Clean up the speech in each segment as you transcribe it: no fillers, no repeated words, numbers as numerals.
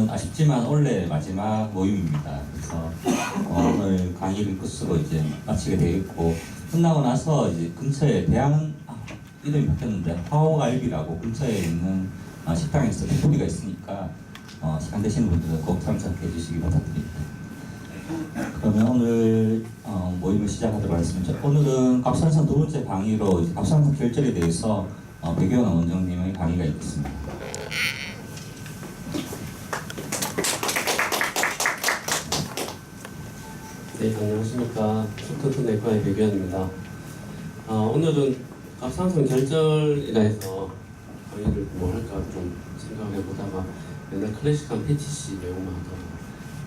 아쉽지만 원래 마지막 모임입니다. 그래서 오늘 강의를 끝으로 이제 마치게 되겠고, 끝나고 나서 이제 근처에 이름이 바뀌었는데 화호갈비라고 근처에 있는 식당에서 배부리가 있으니까 시간 되시는 분들은 꼭 참석해 주시기 부탁드립니다. 그러면 오늘 모임을 시작하도록 하겠습니다. 오늘은 갑상선 두 번째 강의로 이제 갑상선 결절에 대해서 백예원 원장님의 강의가 있겠습니다. 네, 안녕하십니까. 소토트 내과의 백예원입니다. 오늘은 갑상선 결절이라 해서 강의를 뭐 할까 좀 생각을 해보다가 맨날 클래식한 PTC 내용만 하더라고요.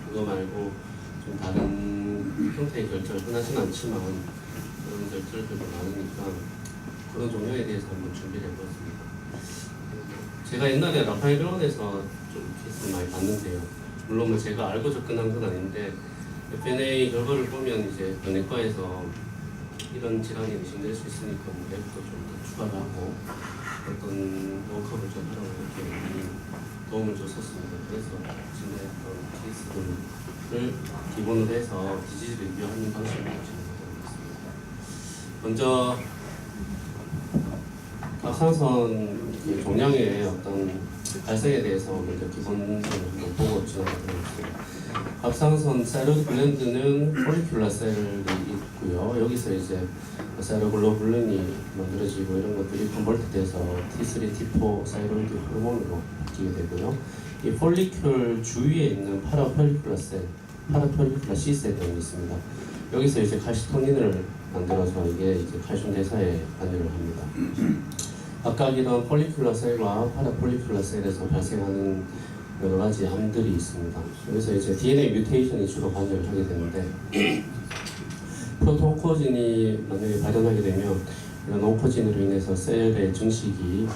그거 말고 좀 다른 형태의 결절, 흔하진 않지만 그런 결절들도 많으니까 그런 종류에 대해서 한번 준비를 해봤습니다. 제가 옛날에 라파엘 병원에서 좀 케이스를 많이 봤는데요. 물론 뭐 제가 알고 접근한 건 아닌데 FNA 결과를 보면 이제 내과에서 이런 질환이 의심될 수 있으니까 뭐 랩도 좀 더 추가를 하고 어떤 워크업을 좀 하라고 이렇게 많이 도움을 줬었습니다. 그래서 진행했던 케이스들을 기본으로 해서 디지즈 리뷰하는 방식으로 진행하도록 하겠습니다. 먼저 갑상선 종양의 어떤 발생에 대해서 먼저 기본적으로 보고 진행하도록 하겠습니다. 갑상선 사이로이드 글랜드는 폴리큘러 셀이 있고요. 여기서 이제 사이로글로불린이 만들어지고 이런 것들이 컨버트돼서 T3, T4 사이로이드 호르몬으로 바뀌게 되고요. 이 폴리큘 주위에 있는 파라폴리큘러 셀, 파라폴리큘러 C셀 등이 있습니다. 여기서 이제 칼시토닌을 만들어서 이게 이제 칼슘 대사에 관여를 합니다. 아까 이런 폴리큘러 셀과 파라폴리큘러 셀에서 발생하는 여러 가지 암들이 있습니다. 그래서 이제 DNA 뮤테이션이 주로 관여를 하게 되는데 프로토온코진이 만약에 발현하게 되면 이런 온코진으로 인해서 셀의 증식이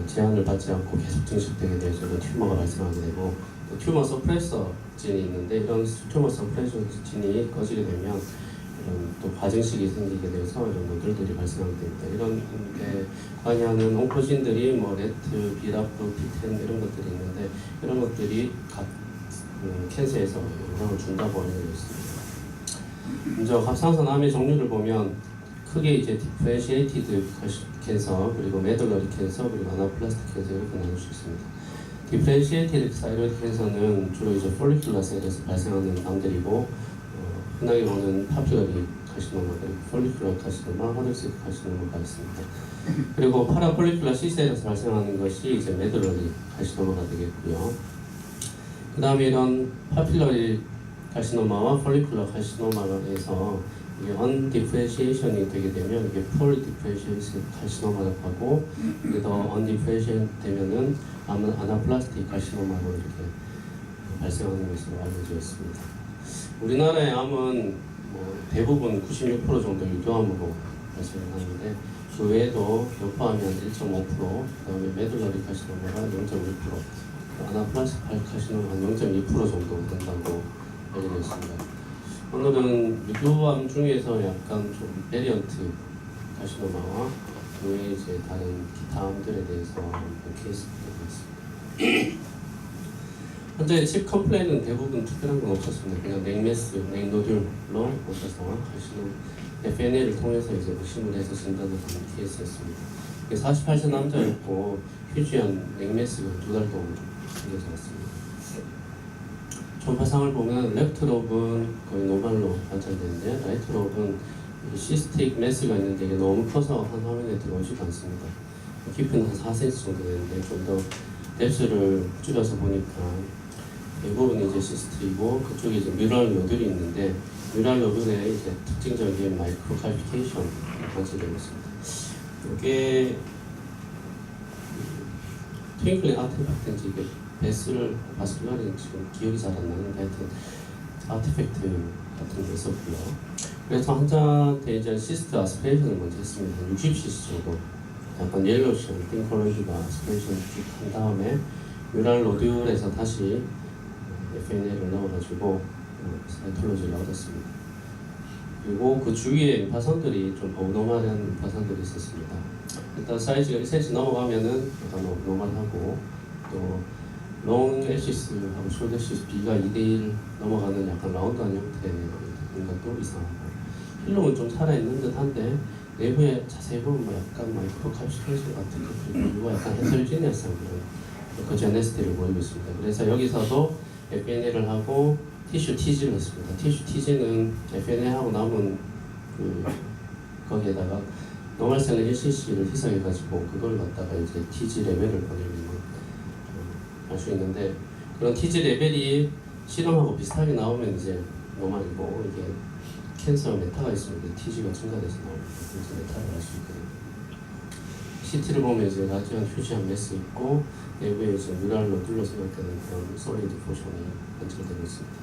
제한을 받지 않고 계속 증식되게 되어서 튜머가 발생하게 되고 또 튜머 서프레서 진이 있는데 이런 튜머 서프레서 진이 꺼지게 되면 이런 또 과증식이 생기게 돼서 이런 노들들이 발생하게 됩니다. 이런 데 관여하는 온코진들이 뭐 레트, 비라프, 피텐 이런 것들이 있는데 이런 것들이 각 캔서에서 영향을 준다고 알려져 있습니다. 먼저 갑상선 암의 종류를 보면 크게 이제 디퍼렌시에이티드 캔서, 그리고 메둘러리 캔서, 그리고 아나플라스틱 캔서 이렇게 나눌 수 있습니다. 디퍼렌시에이티드 사이로이드 캔서는 주로 이제 폴리큘러 셀에서 발생하는 암들이고 흔하게 보는 파퓰러리 카시노마, 그리고 폴리큘러 카시노마, 하늘색 카시노마가 있습니다. 그리고 파라폴리큘러 C셀에서 발생하는 것이 이제 메둘러리 카시노마가 되겠고요. 그 다음에 이런 파퓰러리 카시노마와 폴리큘러 카시노마에서 이게 언디프레시에이션이 되게 되면 이게 폴 디프레시에이션 카시노마라고 하고 이게 더 언디프레시에이션 되면은 아나플라스틱 카시노마로 이렇게 발생하는 것으로 알려져 있습니다. 우리나라의 암은 뭐 대부분 96% 정도 유교암으로 발생하는데 그 외에도 여포암이 한 1.5%, 그 다음에 메둘러리 카시노마가 0.1%, 아나플라스틱 카시노마 한 0.2% 정도 된다고 알려져 있습니다. 오늘은 유교암 중에서 약간 좀 베리언트 카시노마와 그 외에 이제 다른 기타 암들에 대해서 케이스를 보겠습니다. 현재 칩 컴플레인은 대부분 특별한 건 없었습니다. 그냥 냉매스, 냉노듈로 오셔서 FNA를 통해서 이제 의심을 해서 진단을 하는 케이스였습니다. 48세 남자였고 휴지한 냉매스가 2달 동안 생겨서 왔습니다. 초파상을 보면 레프트 롭은 거의 노말로 관찰되는데 라이트 롭은 시스틱 매스가 있는데 이게 너무 커서 한 화면에 들어오지도 않습니다. 깊이는 한 4cm 정도 되는데 좀 더 뎁스를 줄여서 보니까 대부분 이제 시스트이고 그쪽에 이제 뮤랄 노듈이 있는데 뮤랄 노듈에 이제 특징적인 마이크로 칼피케이션 관찰되고 있습니다. 이게 트윙클링 아티팩트인지 이게 베슬 바스큘라는 지금 기억이 잘 안 나는데 하여튼 아티팩트 같은 게 있었고요. 그래서 환자한테 이제 시스트 아스피레이션을 먼저 했습니다. 60cc 정도 약간 옐로우션, 핑컬러지가 아스피레이션 쭉 한 다음에 뮤랄 노듈에서 다시 FNA를 넣어가지고 사이톨로지를 얻었습니다. 그리고 그 주위에 임파선들이 좀 어브노멀한 임파선들이 있었습니다. 일단 사이즈가 1cm 넘어가면은 약간 어브노멀하고 또 롱 엑시스하고 숄더 엑시스 B가 2대1 넘어가는 약간 라운드한 형태인 것도 이상하고, 힐러는 좀 살아있는 듯한데 내부에 자세히 보면 뭐 약간 마이크로 캡슐 같은 것들이 보이고 약간 헤테로지니어스한 그런 거지어네스티를 보이고 있습니다. 그래서 여기서도 FNA를 하고 티슈 TG를 했습니다. 티슈 TG는 FNA하고 남은 거기에다가 노멀셀 1cc를 희석해가지고 그걸 갖다가 이제 TG 레벨을 보내면 할 수 있는데, 그런 TG 레벨이 실험하고 비슷하게 나오면 이제 노멀이고, 이게 캔서 메타가 있으면 TG가 증가돼서 나옵니다. 그래서 메타를 할 수 있거든요. CT를 보면 이제 라지안 휴지한 메스 있고, 내부에 이제 뮤랄로 둘러 생각되는 그런 솔리드 포션이 관찰되고 있습니다.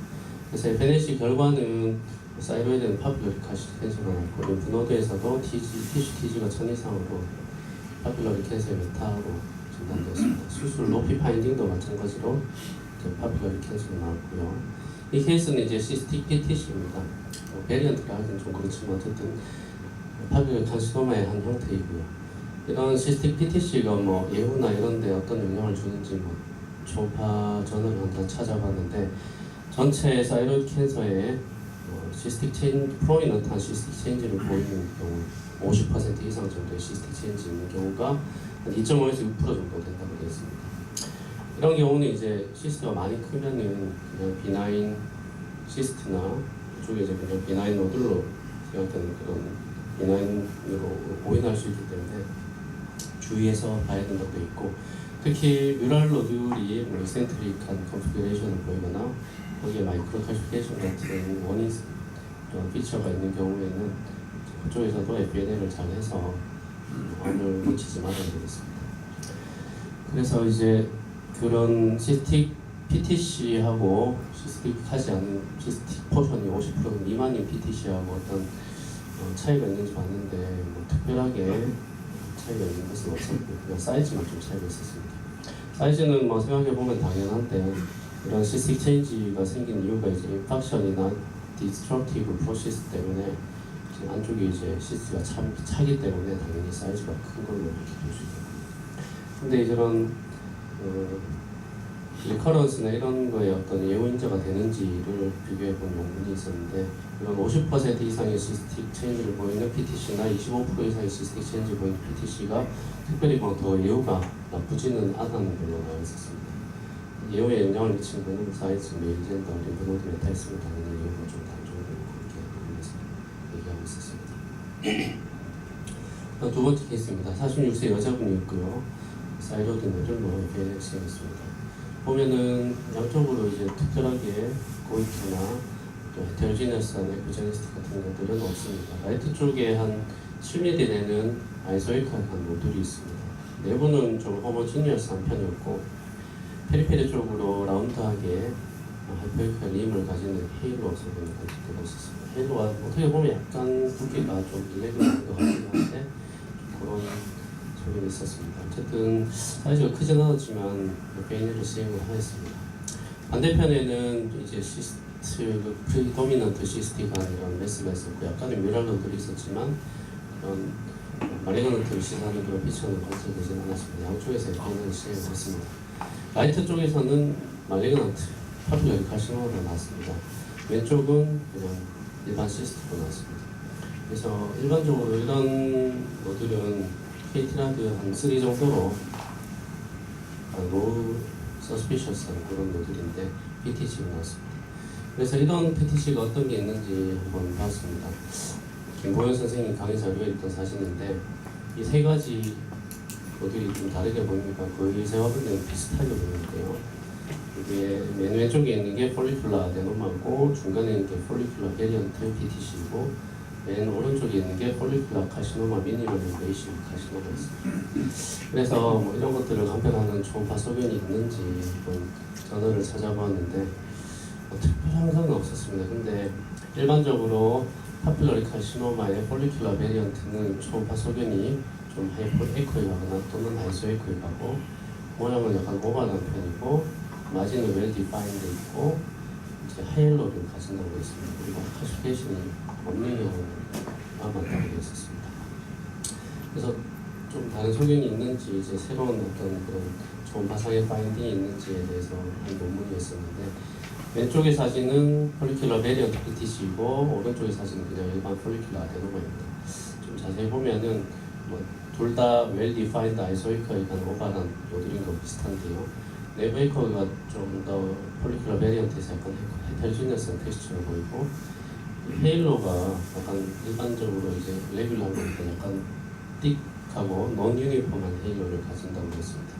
그래서 FNAC 결과는 사이로이드는 파퓰러리 캔서가 나왔고, 림프노드에서도 티슈 TG가 1000 이상으로 파퓰러리 캔서의 메타로 진단되었습니다. 수술 높이 파인딩도 마찬가지로 파퓰러리 캔서가 나왔고요. 이 케이스는 이제 시스틱 PTC입니다. 베리언트가 하기는 좀 그렇지만 어쨌든 파퓰러리 칸시노마의 한 형태이고요. 이런 시스틱 PTC가 뭐 예후나 이런 데 어떤 영향을 주는지 뭐 초음파 저널을 한번 찾아봤는데, 전체 사이로이드 캔서에 시스틱 체인지, 프로미넌트한 시스틱 체인지를 보이는 경우 50% 이상 정도의 시스틱 체인지 있는 경우가 한 2.5에서 6% 정도 된다고 되어 있습니다. 이런 경우는 이제 시스트가 많이 크면은 그냥 비나인 시스트나 이쪽에 이제 그냥 비나인 노들로 생각되는 그런 비나인으로 오인할 수 있기 때문에 주의해서 봐야 된다고 되어 있고, 특히 뮤랄 노들이 뭐 이센트릭한 컨피그레이션을 보이거나 거기에 마이크로 칼시피케이션 같은 원인 피처가 있는 경우에는 그쪽에서도 FNA를 잘 해서 언을 놓치지 말아야 되겠습니다. 그래서 이제 그런 시스틱 PTC하고 시스틱하지 않은 시스틱 포션이 50% 미만인 PTC하고 어떤 차이가 있는지 봤는데 뭐 특별하게 차이가 있는 것은 없었고, 그냥 사이즈만 좀 차이가 있었습니다. 사이즈는 뭐 생각해보면 당연한데, 이런 시스틱 체인지가 생긴 이유가 이제 인팍션이나 디스트럭티브 프로세스 때문에 안쪽에 이제 시스가 차기 때문에 당연히 사이즈가 큰 걸로 이렇게 볼 수 있거든요. 근데 이런 리커런스나 이런 거에 어떤 예우인자가 되는지를 비교해 본 논문이 있었는데, 이런 50% 이상의 시스틱 체인지를 보이는 PTC나 25% 이상의 시스틱 체인지 보이는 PTC가 특별히 뭐 더 예우가 나쁘지는 않다는 걸로 나와 있었습니다. 예우에 영향을 미치는 거는 사이즈, 메일 젠더, 림프노드 메타 있으면 당연히 예우가 좀 단종되고 그렇게 논문에서 얘기하고 있었습니다. 두 번째 케이스입니다. 46세 여자분이었고요. 사이로이드 노들로 FNAC였습니다. 보면은 양쪽으로 이제 특별하게 고이트나 또 헤테로지너스한 에피제네스틱 같은 것들은 없습니다. 라이트 쪽에 한 7mm 내는 아이소이크한 노들이 있습니다. 내부는 좀 호모지니어스한 편이었고, 페리페리 쪽으로 라운드하게 하이퍼이크한 림을 가지는 헤일로 소변이 관측되고 있었습니다. 헤일로가 어떻게 보면 약간 굵기가 좀 일렉트릭한 것 같긴 한데 그런 소변이 있었습니다. 어쨌든 사이즈가 크진 않았지만 베인을 시행을 하였습니다. 반대편에는 이제 시스트, 프리도미넌트 시스티가 이런 메스가 있었고, 약간의 뮤랄로들이 있었지만 그런 마리그넌트를 시사하는 그런 피처는 관찰되지는 않았습니다. 양쪽에서 베인을 시행을 했습니다. 라이트 쪽에서는 말리그넌트, 파퓰러리 카시노마가 나왔습니다. 왼쪽은 그냥 일반 시스트로 나왔습니다. 그래서 일반적으로 이런 노들은 KT라드 한 3 정도로 로우 서스피셔스한 그런 노들인데 PTC가 나왔습니다. 그래서 이런 PTC가 어떤 게 있는지 한번 봤습니다. 김보현 선생님 강의 자료에 있던 사진인데, 이 세 가지 노들이 좀 다르게 보이니까 거의 세화분들은 비슷하게 보이는데요. 이게 맨 왼쪽에 있는 게 폴리큘라 아데노마고, 중간에 있는 게 폴리큘라 베리언트 PTC이고, 맨 오른쪽에 있는 게 폴리큘라 카시노마 미니멀 인베이시브 카시노마가 있습니다. 그래서 뭐 이런 것들을 감별하는 초음파 소견이 있는지 한번 저널을 찾아보았는데 특별한 건 없었습니다. 근데 일반적으로 파퓰러리 카시노마의 폴리큘라 베리언트는 초음파 소견이 좀 하이퍼 에코이하거나 또는 아이소에코이하고, 모양은 약간 오버한 편이고, 마진은 웰 디파인드 있고, 이제 하이엘로를 가진다고 되어 있습니다. 그리고 칼시피케이션이 없는 경우는 많다고 되어 있었습니다. 그래서 좀 다른 소견이 있는지 이제 새로운 어떤 그런 초음파상의 파인딩이 있는지에 대해서 한 논문이었었는데 왼쪽의 사진은 폴리큘러 베리언트 PTC이고 오른쪽의 사진은 그냥 일반 폴리큘러 아데노마입니다. 좀 자세히 보면은 둘 다 웰 디파인드 아이소이커에 관한 오바난 노드린 거 비슷한데요. 네이버이커가 좀 더 폴리큘러 베리언트에서 약간 헤테로지니어스한 텍스처를 보이고 헤일로가 약간 일반적으로 이제 레귤러한 것보다 약간 띡하고 논 유니폼한 헤일로를 가진다고 했습니다.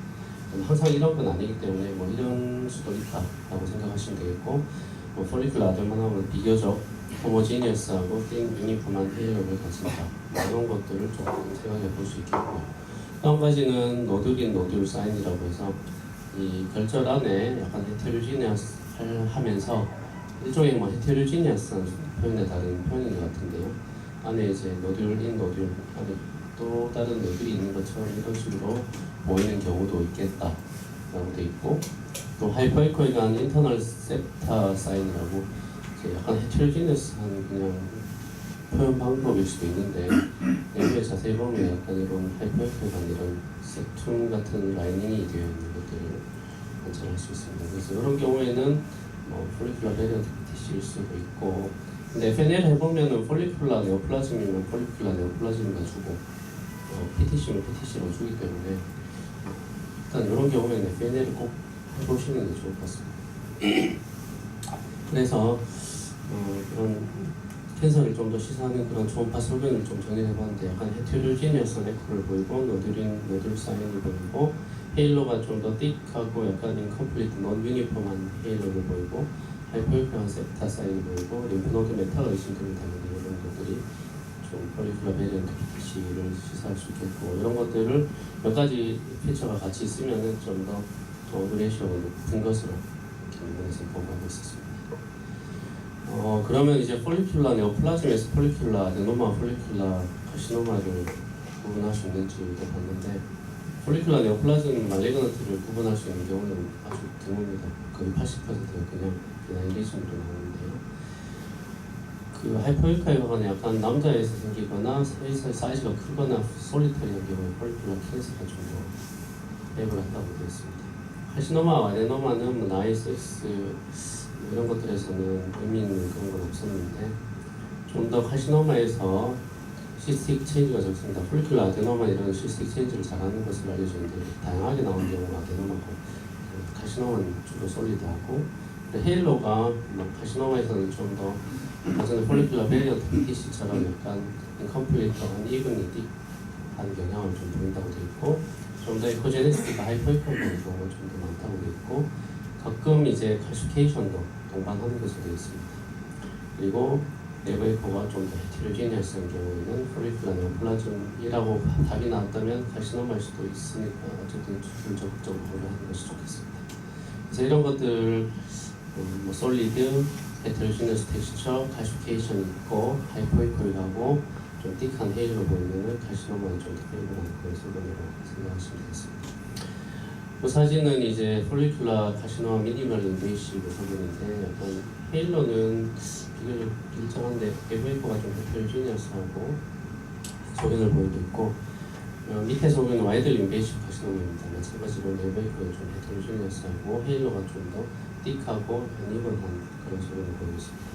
항상 이런 건 아니기 때문에 뭐 이런 수도 있다라고 생각하시면 되겠고 폴리큘러 아데노마는 비교적 호모지니어스하고 띵 유니폼한 헤일로를 가진다 이런 것들을 조금 생각해 볼 수 있겠고요. 또 한 가지는 노듈인 노듈 사인이라고 해서 이 결절 안에 약간 헤테로지니어스 하면서 일종의 뭐 헤테로지니어스한 표현에 다른 표현인 것 같은데요. 안에 이제 노듈인 노듈 안에 또 다른 노듈이 있는 것처럼 이런 식으로 보이는 경우도 있겠다라고 돼 있고 또 하이퍼에코에 관한 인터널 셉타 사인이라고 약간 헤테로지니어스한 그냥 표현 방법일 수도 있는데 내부에 자세히 보면 약간 이런 하이퍼에코에 관한 이런 셉툼 같은 라이닝이 되어 있는 것들을 관찰할 수 있습니다. 그래서 이런 경우에는 폴리큘러 베리언트 PTC일 수도 있고 근데 FNL 해보면은 폴리큘러 네오플라즘이면 폴리큘러 네오플라즘을 주고 PTC면 PTC로 주기 때문에 일단 이런 경우에는 FNL을 꼭 해보시는 게 좋을 것 같습니다. 그래서 그런 캔서를 좀 더 시사하는 그런 초음파 소견을 좀 정리해봤는데 약간 헤테로지니어스 에코를 보이고 노듈 사인을 보이고 헤일로가 좀 더 띡하고 약간 인컴플리트 논 유니폼한 헤일로를 보이고 하이퍼에코한 셉타 사인을 보이고 림프노드 메타가 의심되는 당연히 이런 것들이 좀 폴리큘러 베리언트 PTC를 시사할 수 있겠고 이런 것들을 몇 가지 피처가 같이 있으면은 좀 더 오드레이션이 높은 것으로 논문에서 보고하고 있었습니다. 그러면 이제 폴리큘러 네오플라즘에서 폴리큘러 아데노마, 폴리큘러 카시노마를 구분할 수 있는지도 봤는데 폴리큘러 네오플라즘 말레그넌트를 구분할 수 있는 경우는 아주 드뭅니다. 거의 80%가 그냥 비나일리즘으로 나오는데요. 그 하이퍼에코에 관한 약간 남자에서 생기거나 사이즈가 크거나 솔리터리한 경우에 폴리큘러 캔서가 좀더 배분을 한다고 되어 있습니다. 카시노마, 아데노마는 나이, 섹스 이런 것들에서는 의미 있는 그런 건 없었는데 좀 더 카시노마에서 시스틱 체인지가 적습니다. 폴리큘러 아데노마 이런 시스틱 체인지를 잘하는 것으로 알려져 있는데 다양하게 나오는 경우가 아데노마고 카시노마는 주로 솔리드하고 헤일로가 카시노마에서는 좀 더 예전에 폴리큘러 베리언트 PTC처럼 약간 인컴플리트한 이브니티 한 경향을 좀 보인다고 되어 있고 좀 더 에코제네시티가 하이퍼에코한 경우가 좀 더 많다고 되어 있고 가끔 이제 칼시케이션도 동반하는 것으로 되어 있습니다. 그리고 네버에코가 좀 더 헤테로지니어스한 경우에는 폴리큘러 네오플라즘이라고 답이 나왔다면 카시노마일 수도 있으니까 어쨌든 수술 적극적으로 고려하는 것이 좋겠습니다. 그래서 이런 것들 뭐 솔리드, 헤테로지니어스 텍스처, 칼시케이션이 있고 하이퍼에코에 가고 좀 띡한 헤일로 보이면은 카시노마는 좀 더 페이블한 그런 소견으로 생각하시면 되겠습니다. 그 사진은 이제 폴리큘러 카시노마 미니멀 인베이시브 소견인데 약간 헤일로는 비교적 일정한데 에브에코가 좀 헤테로지니어스하고 소견을 보이고 있고 밑에 소견은 와이드 인베이시브 카시노마입니다. 마찬가지로 에브에코가 좀 헤테로지니어스하고 헤일로가 좀 더 띡하고 어니번한 그런 소견을 보이고 있습니다.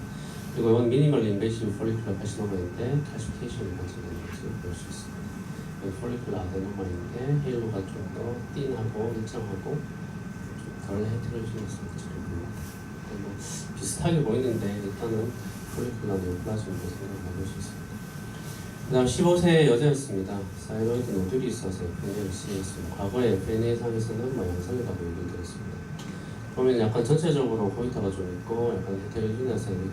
그리고 이건 미니멀 인베이시브 폴리큘러 카시노마인데 칼시피케이션이 발생하는 것을 볼 수 있습니다. 폴리큘러 아데노마인데 헤일로가 좀 더 띵하고 일정하고 좀 덜 헤테로지니어스한 것처럼 보입니다. 뭐 비슷하게 보이는데 일단은 폴리큘러 네오플라즘으로 생각해 볼 수 있습니다. 그 다음 15세 여자였습니다. 사이로이드 노듈이 있어서 FNA를 시행했습니다. 과거에 FNA상에서는 뭐 양성이라고 얘기를 드렸습니다. 보면 약간 전체적으로 포인터가 좀 있고 약간 헤테로지니어스한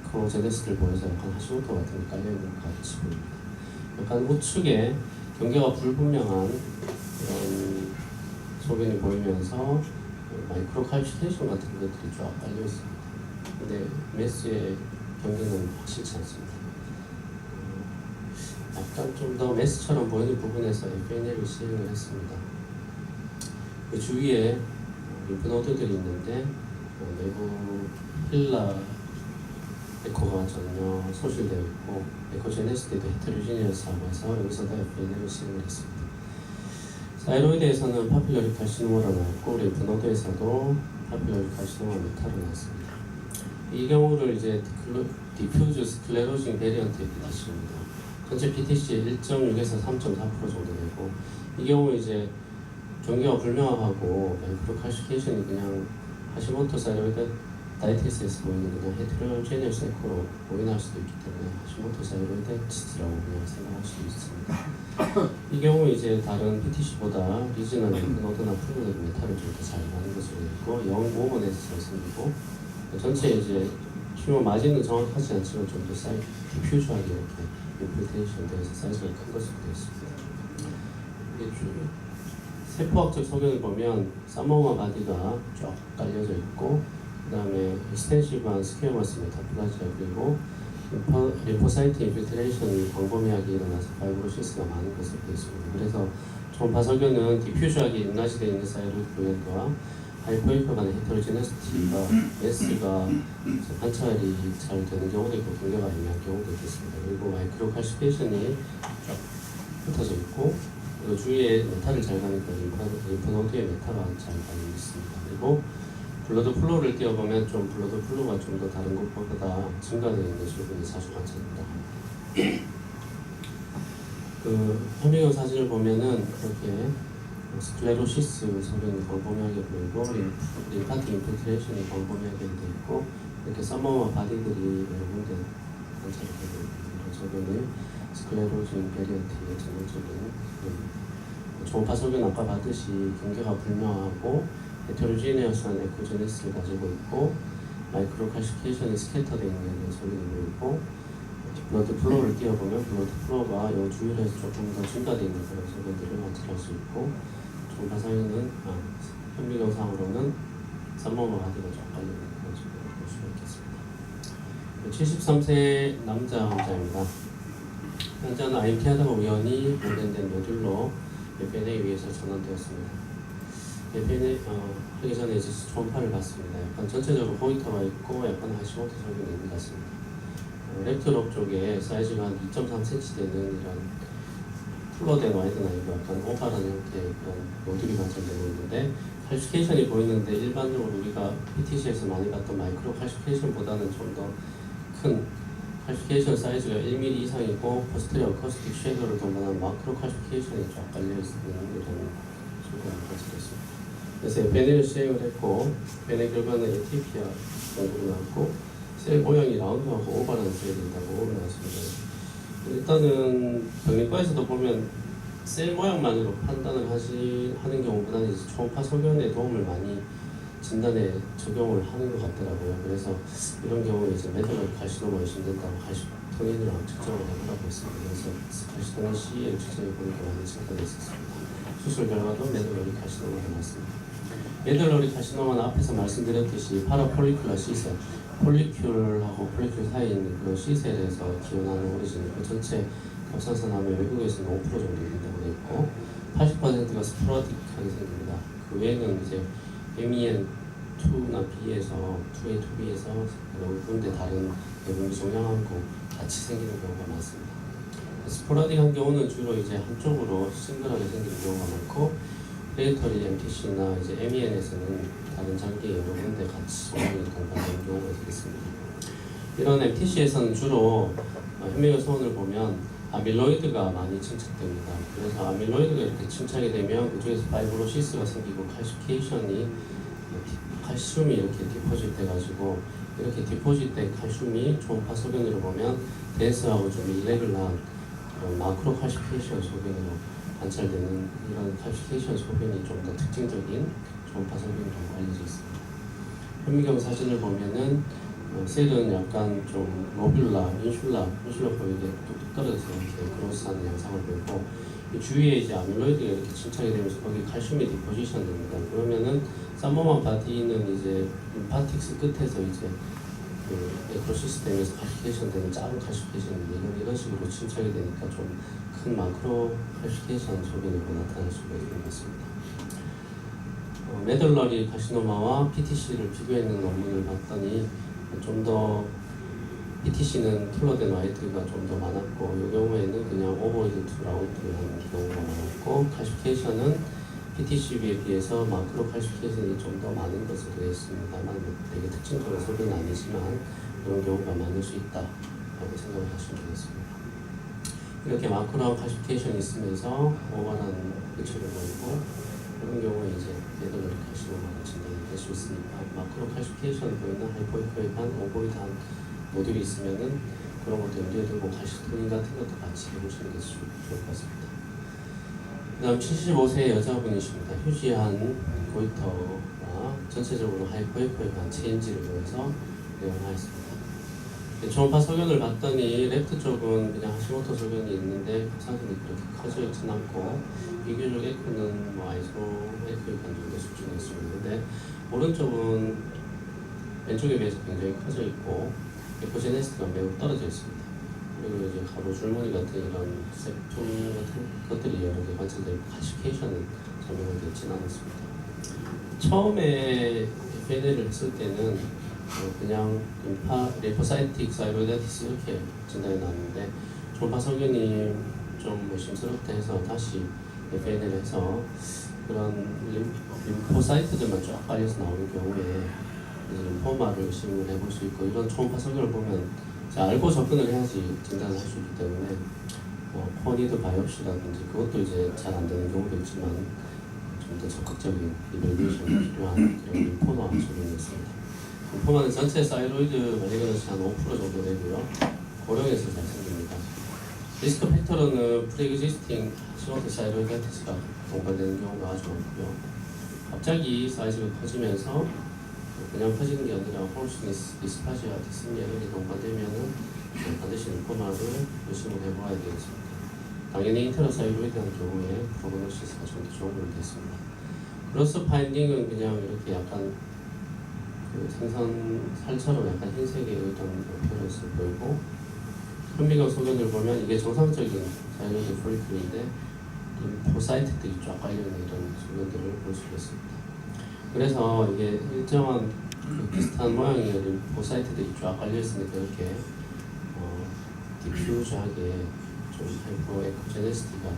에코제네시티를 보여서 약간 하시모토 같은 게 깔려있는 것 같이 보입니다. 약간 우측에 경계가 불분명한 그런 소견이 보이면서 마이크로 칼시테이션 같은 것들이 쫙 깔려 있습니다. 근데 메스의 경계는 확실치 않습니다. 약간 좀 더 메스처럼 보이는 부분에서 FNL을 시행을 했습니다. 그 주위에 림프노드들이 있는데 내부 힐라 에코가 전혀 소실되어 있고 에코제네시티도 헤테로지니어스하고 해서 여기서도 FNL을 시행을 했습니다. 사이로이드에서는 파필러리 칼시노마로 나왔고 림프노드에서도 파필러리 카시노마 메타로 나왔습니다. 이 경우를 이제 디퓨즈 스클레로징 베리언트의 PTC입니다. 전체 PTC의 1.6에서 3.4% 정도 되고 이 경우 이제 경계가 불명확하고 마이크로칼시케이션이 그냥 하시모토 사이로이드 다이티스에서 보이는 그냥 헤테로제니어스 에코로 오인할 수도 있기 때문에 하시모토 사이로이드라고 그냥 생각할 수도 있습니다. 이 경우 이제 다른 PTC보다 리지널 림프노드나 플루이드 메탈을 좀 더 잘 가는 것으로 되고 0.5번에서 생기고 전체 이제 튜머 마진은 정확하지 않지만 좀 더 디퓨즈하게 이렇게 인플테이션 돼서 사이즈가 큰 것으로 되어 있습니다. 이게 세포학적 소견을 보면 사모마 바디가 쫙 깔려져 있고 그 다음에 익스텐시브한 스퀘어머스 메타플라지아 그리고 림포사이트 인필트레이션이 광범위하게 일어나서 파이브로시스가 많은 것으로 되어 있습니다. 그래서 초음파 소견은 디퓨즈하게 인라시되어 있는 사이로이드 블렌드와 하이퍼이퍼 간의 헤테로지네시티가 S가 관찰이 잘 되는 경우도 있고 경계가 애매한 경우도 있습니다. 그리고 마이크로칼시페이션이 쫙 흩어져 있고 그리고 주위에 메타를 잘 가니까 림프노드에 메타가 잘 가는 있습니다. 그리고 블러드 플로우를 띄워보면 좀 블러드 플로우가 좀 더 다른 것보다 증가되어 있는 부분이 자주 관찰됩니다. 그 현미경 사진을 보면은 그렇게 스클레로시스 소견이 광범위하게 보이고 림파틱 인필트레이션이 광범위하게 되어 있고 이렇게 썸머와 바디들이 여러 군데 관찰되고 있는 소견이 스클레로징 베리언트의 전형적인 초음파 소견 아까 봤듯이 경계가 불명하고 헤테로지니어스한 에코제네시스를 가지고 있고 마이크로칼시케이션이 스캐터되어 있는 소견이 보이고 블러드 플로우를 띄워보면 블러드 플로우가 이 주위에서 조금 더 증가되어 있는 그런 소견들을 관찰할 수 있고 초음파 사진은 현미경상으로는 썸머마 바디가 쫙 깔려있는 그런 소견을 볼 수가 있겠습니다. 73세 남자 환자입니다. 환자는 IMT-하다가 우연히 발견된 노듈로 FNA에 의해서 전환되었습니다. FNA 하기 전에 이제 초음파를 봤습니다. 약간 전체적으로 호이터가 있고 약간 하시모토 소견이 있는 것 같습니다. 렉트롭 쪽에 사이즈가 한 2.3cm 되는 이런 플로된 와이드나 이거 약간 오바라는 형태의 그런 노듈이 관찰되고 있는데 칼시케이션이 보이는데 일반적으로 우리가 PTC에서 많이 봤던 마이크로 칼시케이션보다는 좀 더 큰 칼시케이션 사이즈가 1mm 이상이고 포스테리어 어쿠스틱 쉐도를 동반한 마크로 칼시케이션이 쫙 깔려있는 이런 소견을 관찰했습니다. 그래서 FNA를 시행을 했고 FNA 결과는 ATPR 정도로 나왔고 셀 모양이 라운드하고 오버라는 셀이 된다고 나왔습니다. 일단은 병리과에서도 보면 셀 모양만으로 판단을 하는 경우보다는 이제 초음파 소견에 도움을 많이 진단에 적용을 하는 것 같더라고요. 그래서 이런 경우에 이제 메드널 칼시노마에 신된다고 칼시토닌이랑 측정을 해보라고 했습니다. 그래서 칼시토닌 C에 측정해 보니까 많이 증가되어 있었습니다. 수술 결과도 메드널 칼시노마가 나왔습니다. 메드널 칼시노마는 앞에서 말씀드렸듯이 파라폴리큘러 C셀 폴리큘하고 폴리큘 사이에 있는 그 C셀에서 기원하는 오리진이 그 전체 갑상선암의 외국에서는 5% 정도 된다고 되어 있고 80%가 스포라딕하게 생깁니다. 그 외에는 이제 MEN2나 B에서 2A, 2B에서 여러 군데 다른 내분비 종양하고 같이 생기는 경우가 많습니다. 스포라딕한 경우는 주로 이제 한쪽으로 싱글하게 생기는 경우가 많고 레이터리 MTC나 이제 MEN에서는 다른 장기에 여러 군데 같이 종양이 동반되는 경우가 있겠습니다. 이런 MTC에서는 주로 현미경 소원을 보면 아밀로이드가 많이 침착됩니다. 그래서 아밀로이드가 이렇게 침착이 되면 그쪽에서 파이브로시스가 생기고 칼시케이션이 칼슘이 이렇게 디포짓 돼가지고 이렇게 디포짓 된 칼슘이 초음파 소견으로 보면 덴스하고 좀 일레귤러한 마크로 칼시케이션 소견으로 관찰되는 이런 칼시케이션 소견이 좀 더 특징적인 초음파 소견으로 알려져 있습니다. 현미경 사진을 보면은 셀은 약간 좀 로뷸라, 인슐라 보이게 뚝뚝 떨어져서 이렇게 크로스하는 양상을 보이고 주위에 이제 아밀로이드가 이렇게 침착이 되면서 거기 칼슘이 디포지션 됩니다. 그러면은 썸머마 바디는 이제 림파틱스 끝에서 이제 그 에코시스템에서 칼시케이션 되는 작은 칼시케이션인데 이런 식으로 침착이 되니까 좀 큰 마크로 칼시케이션 소견으로 나타날 수가 있는 것 같습니다. 메들러리 카시노마와 PTC를 비교했는 논문을 봤더니 좀 더 PTC는 플로된 와이트가 좀 더 많았고 이 경우에는 그냥 오버이드 투 라운드를 하는 경우가 많았고 칼시피케이션은 PTCB에 비해서 마크로 칼시피케이션이 좀 더 많은 것으로 되어 있습니다만 되게 특징적인 소비는 아니지만 이런 경우가 많을 수 있다라고 생각을 하시면 되겠습니다. 이렇게 마크로 칼시피케이션이 있으면서 오버한 흑체를 보이고 이런 경우에 이제 레더를 칼시노마가 진단이 될 수 있으니까 마크로 칼시피케이션 보이는 하이포이코익한 오보이드한 모듈이 있으면은 그런 것도 염두에 두고 칼시토닌 같은 것도 같이 해보시는 게 좋을 것 같습니다. 그 다음 75세 여자분이십니다. 휴지한 고이터와 전체적으로 하이포이코익한 체인지를 보여서 내용을 하였습니다. 초음파 소견을 봤더니 랩트 쪽은 그냥 하시모토 소견이 있는데 사진이 그렇게 커져 있진 않고 비교적 에코는 뭐 아이소 에코익한 정도 수준에 있습니다. 근데 오른쪽은 왼쪽에 비해서 굉장히 커져 있고 에코제네시티가 매우 떨어져 있습니다. 그리고 이제 가로 줄무늬 같은 이런 색품 같은 것들이 여러 개 관찰되고 칼시피케이션은 설명이 되지는 않았습니다. 처음에 FNL을 했을 때는 그냥 리포사이틱 사이로이다이티스 이렇게 진단이 나왔는데 초음파 소견이 좀 의심스럽다 해서 다시 FNL을 해서 그런 림포사이트들만 쫙 빨려서 나오는 경우에 림포마를 의심을 해볼 수 있고 이런 초음파 소견을 보면 알고 접근을 해야지 진단을 할 수 있기 때문에 코니드 바이옵시라든지 그것도 이제 잘 안 되는 경우도 있지만 좀 더 적극적인 이벨리에이션이 필요한 그런 림포마 소견이 있습니다. 림포마는 전체 사이로이드 말리그넌시 한 5% 정도 되고요. 고령에서 잘 생깁니다. 리스크 팩터로는 프리엑지스팅 시모토 사이로이다이티스가 동반되는 경우가 아주 많고요. 갑자기 사이즈가 커지면서 그냥 커지는 게 아니라 홀스니스, 디스파시아, 디스미아 이렇게 동반되면은 반드시 림포마를 의심을 해보아야 되겠습니다. 당연히 인테로사이로이드한 경우에 프로그노시스가 좀 더 좋은 걸로 됐습니다. 그로스 파인딩은 그냥 이렇게 약간 그 생선 살처럼 약간 흰색의 어떤 표현을 보이고 현미경 소견을 보면 이게 정상적인 자연의 폴리클인데 포사이트들이 쫙 깔려있는 이런 소견들을 볼 수 있습니다. 그래서 이게 일정한 그 비슷한 모양의 림포사이트들이 쫙 깔려있으니까 이렇게 디퓨즈하게 좀 하이포 에코제네시티가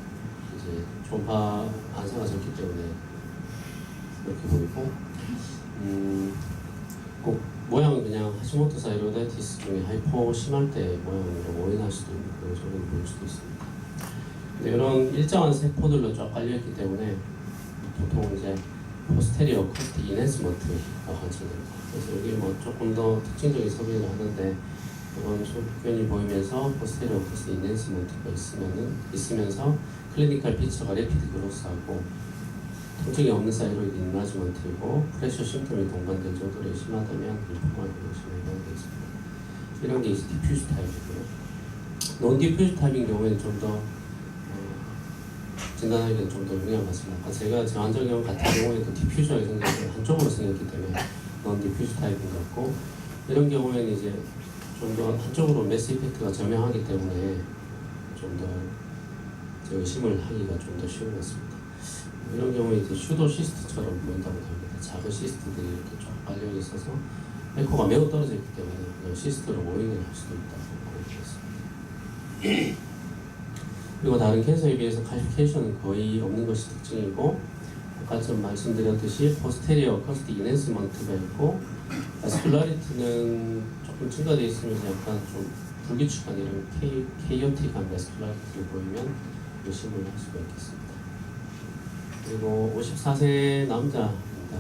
이제 초음파 반사가 적기 때문에 이렇게 보이고 꼭 모양은 그냥 하시모토 사이로이다이티스 중에 하이포 심할 때 모양으로 오인할 수도 있는 그런 소리를 보일 수도 있습니다. 근데 이런 일정한 세포들로 쫙 깔려있기 때문에 보통 이제 포스테리어 코스트 이넨스먼트가 관찰됩니다. 그래서 여기 뭐 조금 더 특징적인 소비를 하는데 이런 소견이 보이면서 포스테리어 코스트 이넨스먼트가 있으면서 클리니컬 피처가 레피드 그로스하고 통증이 없는 사이로이드 인라지먼트이고 프레셔 심텀이 동반될 정도로 심하다면 림포마를 의심해야 되겠습니다. 이런 게 이제 디퓨즈 타입이고요. 논 디퓨즈 타입인 경우에는 좀 더 진단하기가 좀 더 용이한 것 같습니다. 아까 제가 제한적용 같은 경우에도 디퓨저가 생겨서 한쪽으로 생겼기 때문에 논 디퓨즈 타입인 것 같고 이런 경우에는 이제 좀 더 한쪽으로 매스 이펙트가 저명하기 때문에 좀 더 의심을 하기가 좀 더 쉬운 것 같습니다. 이런 경우에 이제 슈도 시스트처럼 보인다고 합니다. 작은 시스트들이 이렇게 쫙 깔려 있어서 에코가 매우 떨어져 있기 때문에 그냥 시스트로 오인을 할 수도 있다고 보겠습니다. 그리고 다른 캔서에 비해서 칼시피케이션은 거의 없는 것이 특징이고 아까 좀 말씀드렸듯이 포스테리어 커스트 이넨스먼트가 있고 바스큘라리티는 조금 증가되어 있으면서 약간 좀 불규칙한 이런 케이오틱한 바스큘라리티를 보이면 의심을 할 수가 있겠습니다. 그리고 54세 남자입니다.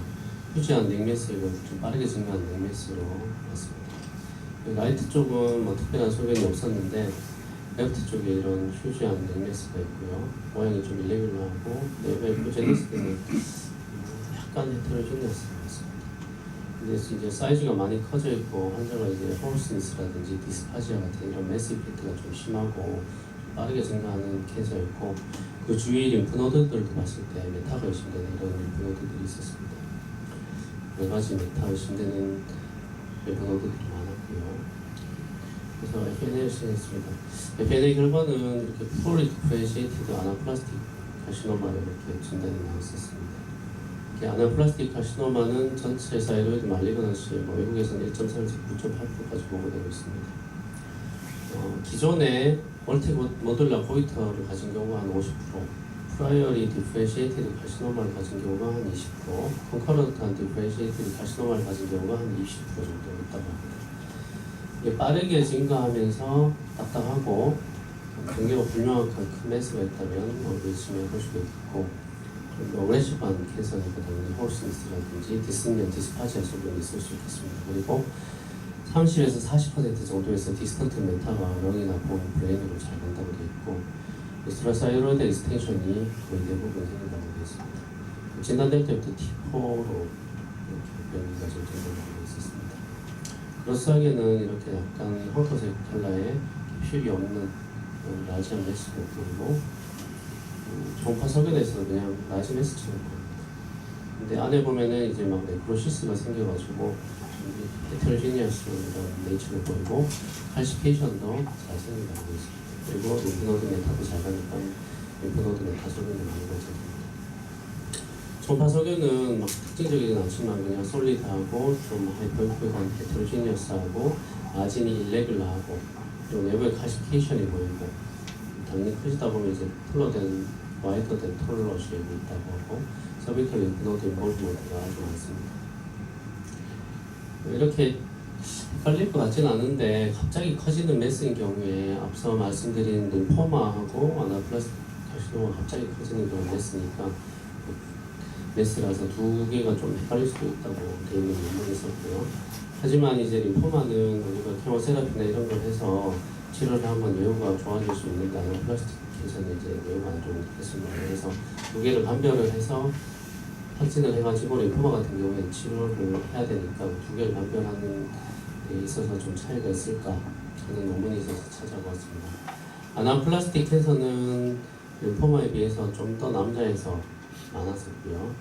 휴지한 넥매스가 좀 빠르게 증가한 넥매스로 왔습니다. 라이트 쪽은 뭐 특별한 소견이 없었는데 레프트 쪽에 이런 휴지한 넥매스가 있고요. 모양이 좀 일레귤러하고 내부의 포제니스는 약간 헤테로지니어스가 있습니다. 근데 이제 사이즈가 많이 커져 있고 환자가 이제 홀스니스라든지 디스파지아 같은 이런 매스 이펙트가 좀 심하고 빠르게 증가하는 캔서였고 그 주위 림프노드들도 봤을 때 메타가 의심되는 이런 림프노드들이 있었습니다. 여러 가지 메타 의심되는 림프노드들이 많았고요. 그래서 FNA를 시행했습니다. FNA 결과는 이렇게 풀리 디프레시에이티드 아나플라스틱 카시노마로 이렇게 진단이 나왔었습니다. 아나플라스틱 카시노마는 전체 사이로이드 말리그넌시 외국에서는 1.3에서 9.8%까지 보고되고 있습니다. 기존에 멀티 모듈라 고이터를 가진 경우가 한 50%, 프라이어리 디프레시에이티드 카시노마를 가진 경우가 한 20%, 컨커런트한 디프레시에이티드 카시노마를 가진 경우가 한 20% 정도 있다고 합니다. 이게 빠르게 증가하면서 딱딱하고 경계가 불명확한 큰 매스가 있다면 의심해 볼 수도 있고, 그리고 어그레시브한 캔서니까 당연히 호르스미스라든지 디스니아, 디스파지아 소변이 있을 수 있겠습니다. 그리고 30에서 40% 정도에서 디스턴트 메타가 령이나 본 브레인으로 잘 간다고 되어 있고, 스트라사이로이드 익스텐션이 거의 대부분 생긴다고 되어 있습니다. 진단될 때부터 T4로 이렇게 병리가 좀 된다고 되어 있었습니다. 그로스하게는 이렇게 약간 황토색 컬러의 필이 없는 라지한 메스도 보이고, 종파 석연에서 그냥 라지 메스처럼 보입니다. 근데 안에 보면은 이제 막 네크로시스가 생겨가지고 헤테로지니어스 이런 네이처를 보이고, 칼시피케이션도 잘 생긴다고 되어 있습니다. 그리고 림프노드 메타도 잘 가니까 림프노드 메타 소견이 많이 발생됩니다. 종파 소견은 막 특징적이진 않지만 그냥 솔리드하고 좀 하이퍼이프한 헤테로지니어스하고 마진이 일레귤러하고, 그리고 내부에 칼시피케이션이 보이고, 당연히 크시다 보면 이제 풀러된 와이더된 톨러시 여기 있다고 하고, 서비컬 림프노드 인볼브먼트가 아주 많습니다. 이렇게 헷갈릴 것 같지는 않은데, 갑자기 커지는 메스인 경우에 앞서 말씀드린 림포마하고 아나플라스틱 카시노마가 갑자기 커지는 그런 메스니까 메스라서 두 개가 좀 헷갈릴 수도 있다고 되어 있는 논문이 있었고요. 하지만 이제 림포마는 우리가 케모세라피나 이런 걸 해서 치료를 하면 뇌우가 좋아질 수 있는데, 아나플라스틱에서는 이제 뇌우가 안 좋겠습니다. 그래서 두 개를 반별을 해서 확진을 해가지고 림포마 같은 경우에 치료를 해야 되니까 두 개를 반별하는 데 있어서 좀 차이가 있을까 하는 논문이 있어서 찾아보았습니다. 아나플라스틱 캔서는 림포마에 비해서 좀 더 남자에서 많았었고요.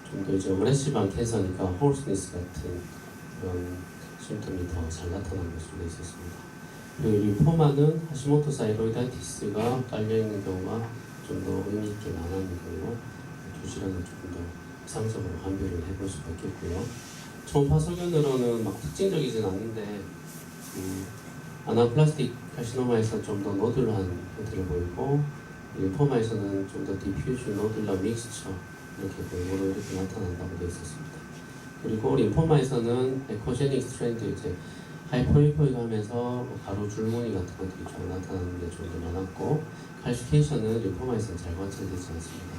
좀 더 이제 어그레시브한 캔서니까 호르스니스 같은 그런 심통이 더 잘 나타나는 것으로 있었습니다. 그리고 림포마는 하시모토 사이로이다이티스가 깔려있는 경우가 좀 더 의미있게 나타나는 경우, 두 질환을 조금 더 이상적으로 판별을 해볼 수가 있겠고요. 초음파 소견으로는 막 특징적이진 않은데, 아나플라스틱 카시노마에서 좀 더 노듈한 형태를 보이고, 림포마에서는 좀 더 디퓨즈 노듈라 믹스처 이렇게 골고루 이렇게 나타난다고 되어 있었습니다. 그리고 림포마에서는 에코제닉 스트랜드, 이제 하이포이포이하면서 가루 줄무늬 같은 것들이 좀 나타나는 게 좀 더 많았고, 칼시피케이션은 림포마에서는 잘 관찰되지 않습니다.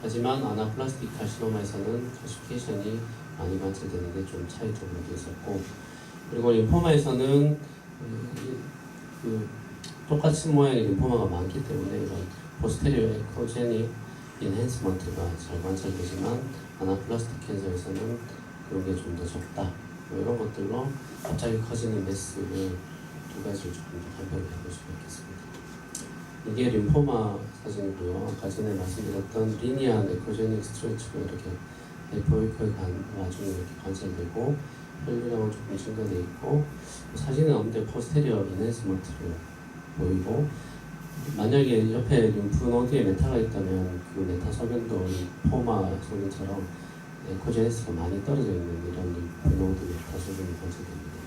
하지만 아나플라스틱 카시노마에서는 칼시피케이션이 많이 관찰되는 게 좀 차이점으로 되어 있었고, 그리고 림포마에서는 똑같은 모양의 림포마가 많기 때문에 이런 포스테리어 에코제닉 인핸스먼트가 잘 관찰되지만, 아나플라스틱 캔서에서는 그런 게 좀 더 적다. 이런 것들로 갑자기 커지는 메스를 두 가지를 조금 더 판별을 해볼 수가 있겠습니다. 이게 림포마 사진이고요. 아까 전에 말씀드렸던 리니안 에코제닉 스트레치가 이렇게 에포이컬한 와중에 이렇게 관찰되고, 혈류량은 조금 증가되어 있고, 사진은 없는데 포스테리어 인핸스먼트를 보이고, 만약에 옆에 림프노드에 메타가 있다면 그 메타 소변도 림포마 소변처럼 에코제네스가 많이 떨어져 있는 이런 림프노드 메타 소변이 관찰됩니다.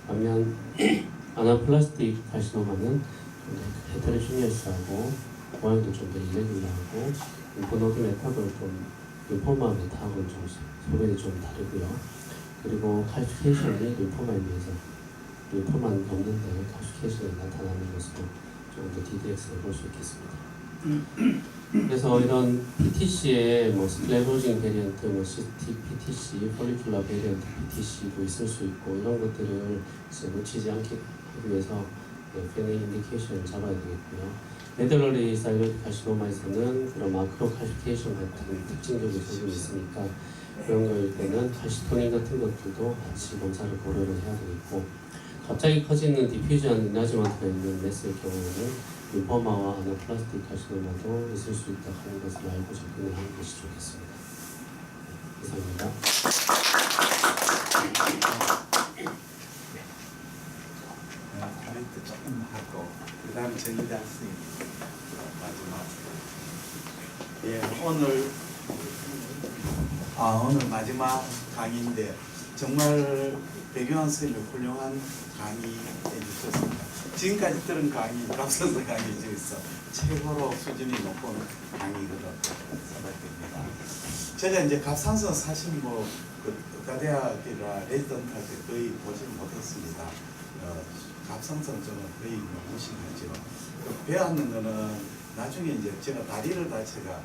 반면 아나플라스틱 카시노마는 헤테로지니어스하고 모양도 좀 더 일레귤러하고, 림프노드 메타도 좀 림포마 메타하고는 좀 소변이 좀 다르고요. 그리고 칼시피케이션이 림포마에 비해서 림포마는 없는데 칼시피케이션이 나타나는 것으로 좀 더 DDX를 볼 수 있겠습니다. 그래서 이런 PTC의 뭐 스클레로징 베리언트, 뭐 CT-PTC, 폴리큘라 베리언트 PTC도 있을 수 있고, 이런 것들을 이제 놓치지 않기 위해서 FNA 인디케이션을 잡아야 되겠고요. 메들러리 사이로이드 카시노마에서는 그런 마크로 칼시피케이션 같은 특징적인 소견이 있으니까, 그런 거일 때는 칼시토닌 같은 것들도 같이 검사를 고려를 해야 되겠고, 갑자기 커지는 디퓨즈한 이나지먼트가 있는 메스의 경우에는 림포마와 아나플라스틱 카시노마도 있을 수 있다 하는 것을 알고 접근을 하는 것이 좋겠습니다. 이상입니다. 코멘트 조금 하고 그 다음에 정의당 선생님 마지막. 예, 오늘 마지막 강의인데 정말 배경환 선생님의 훌륭한 강의 해주셨습니다. 지금까지 들은 강의, 갑상선 강의 중에서 최고로 수준이 높은 강의라고 생각됩니다. 제가 이제 갑상선 사실 그 의과대학이나 레지던트 할 때 거의 보지 못했습니다. 갑상선 저는 거의 무심하죠. 배웠는 거는 나중에 이제 제가 다리를 다쳐가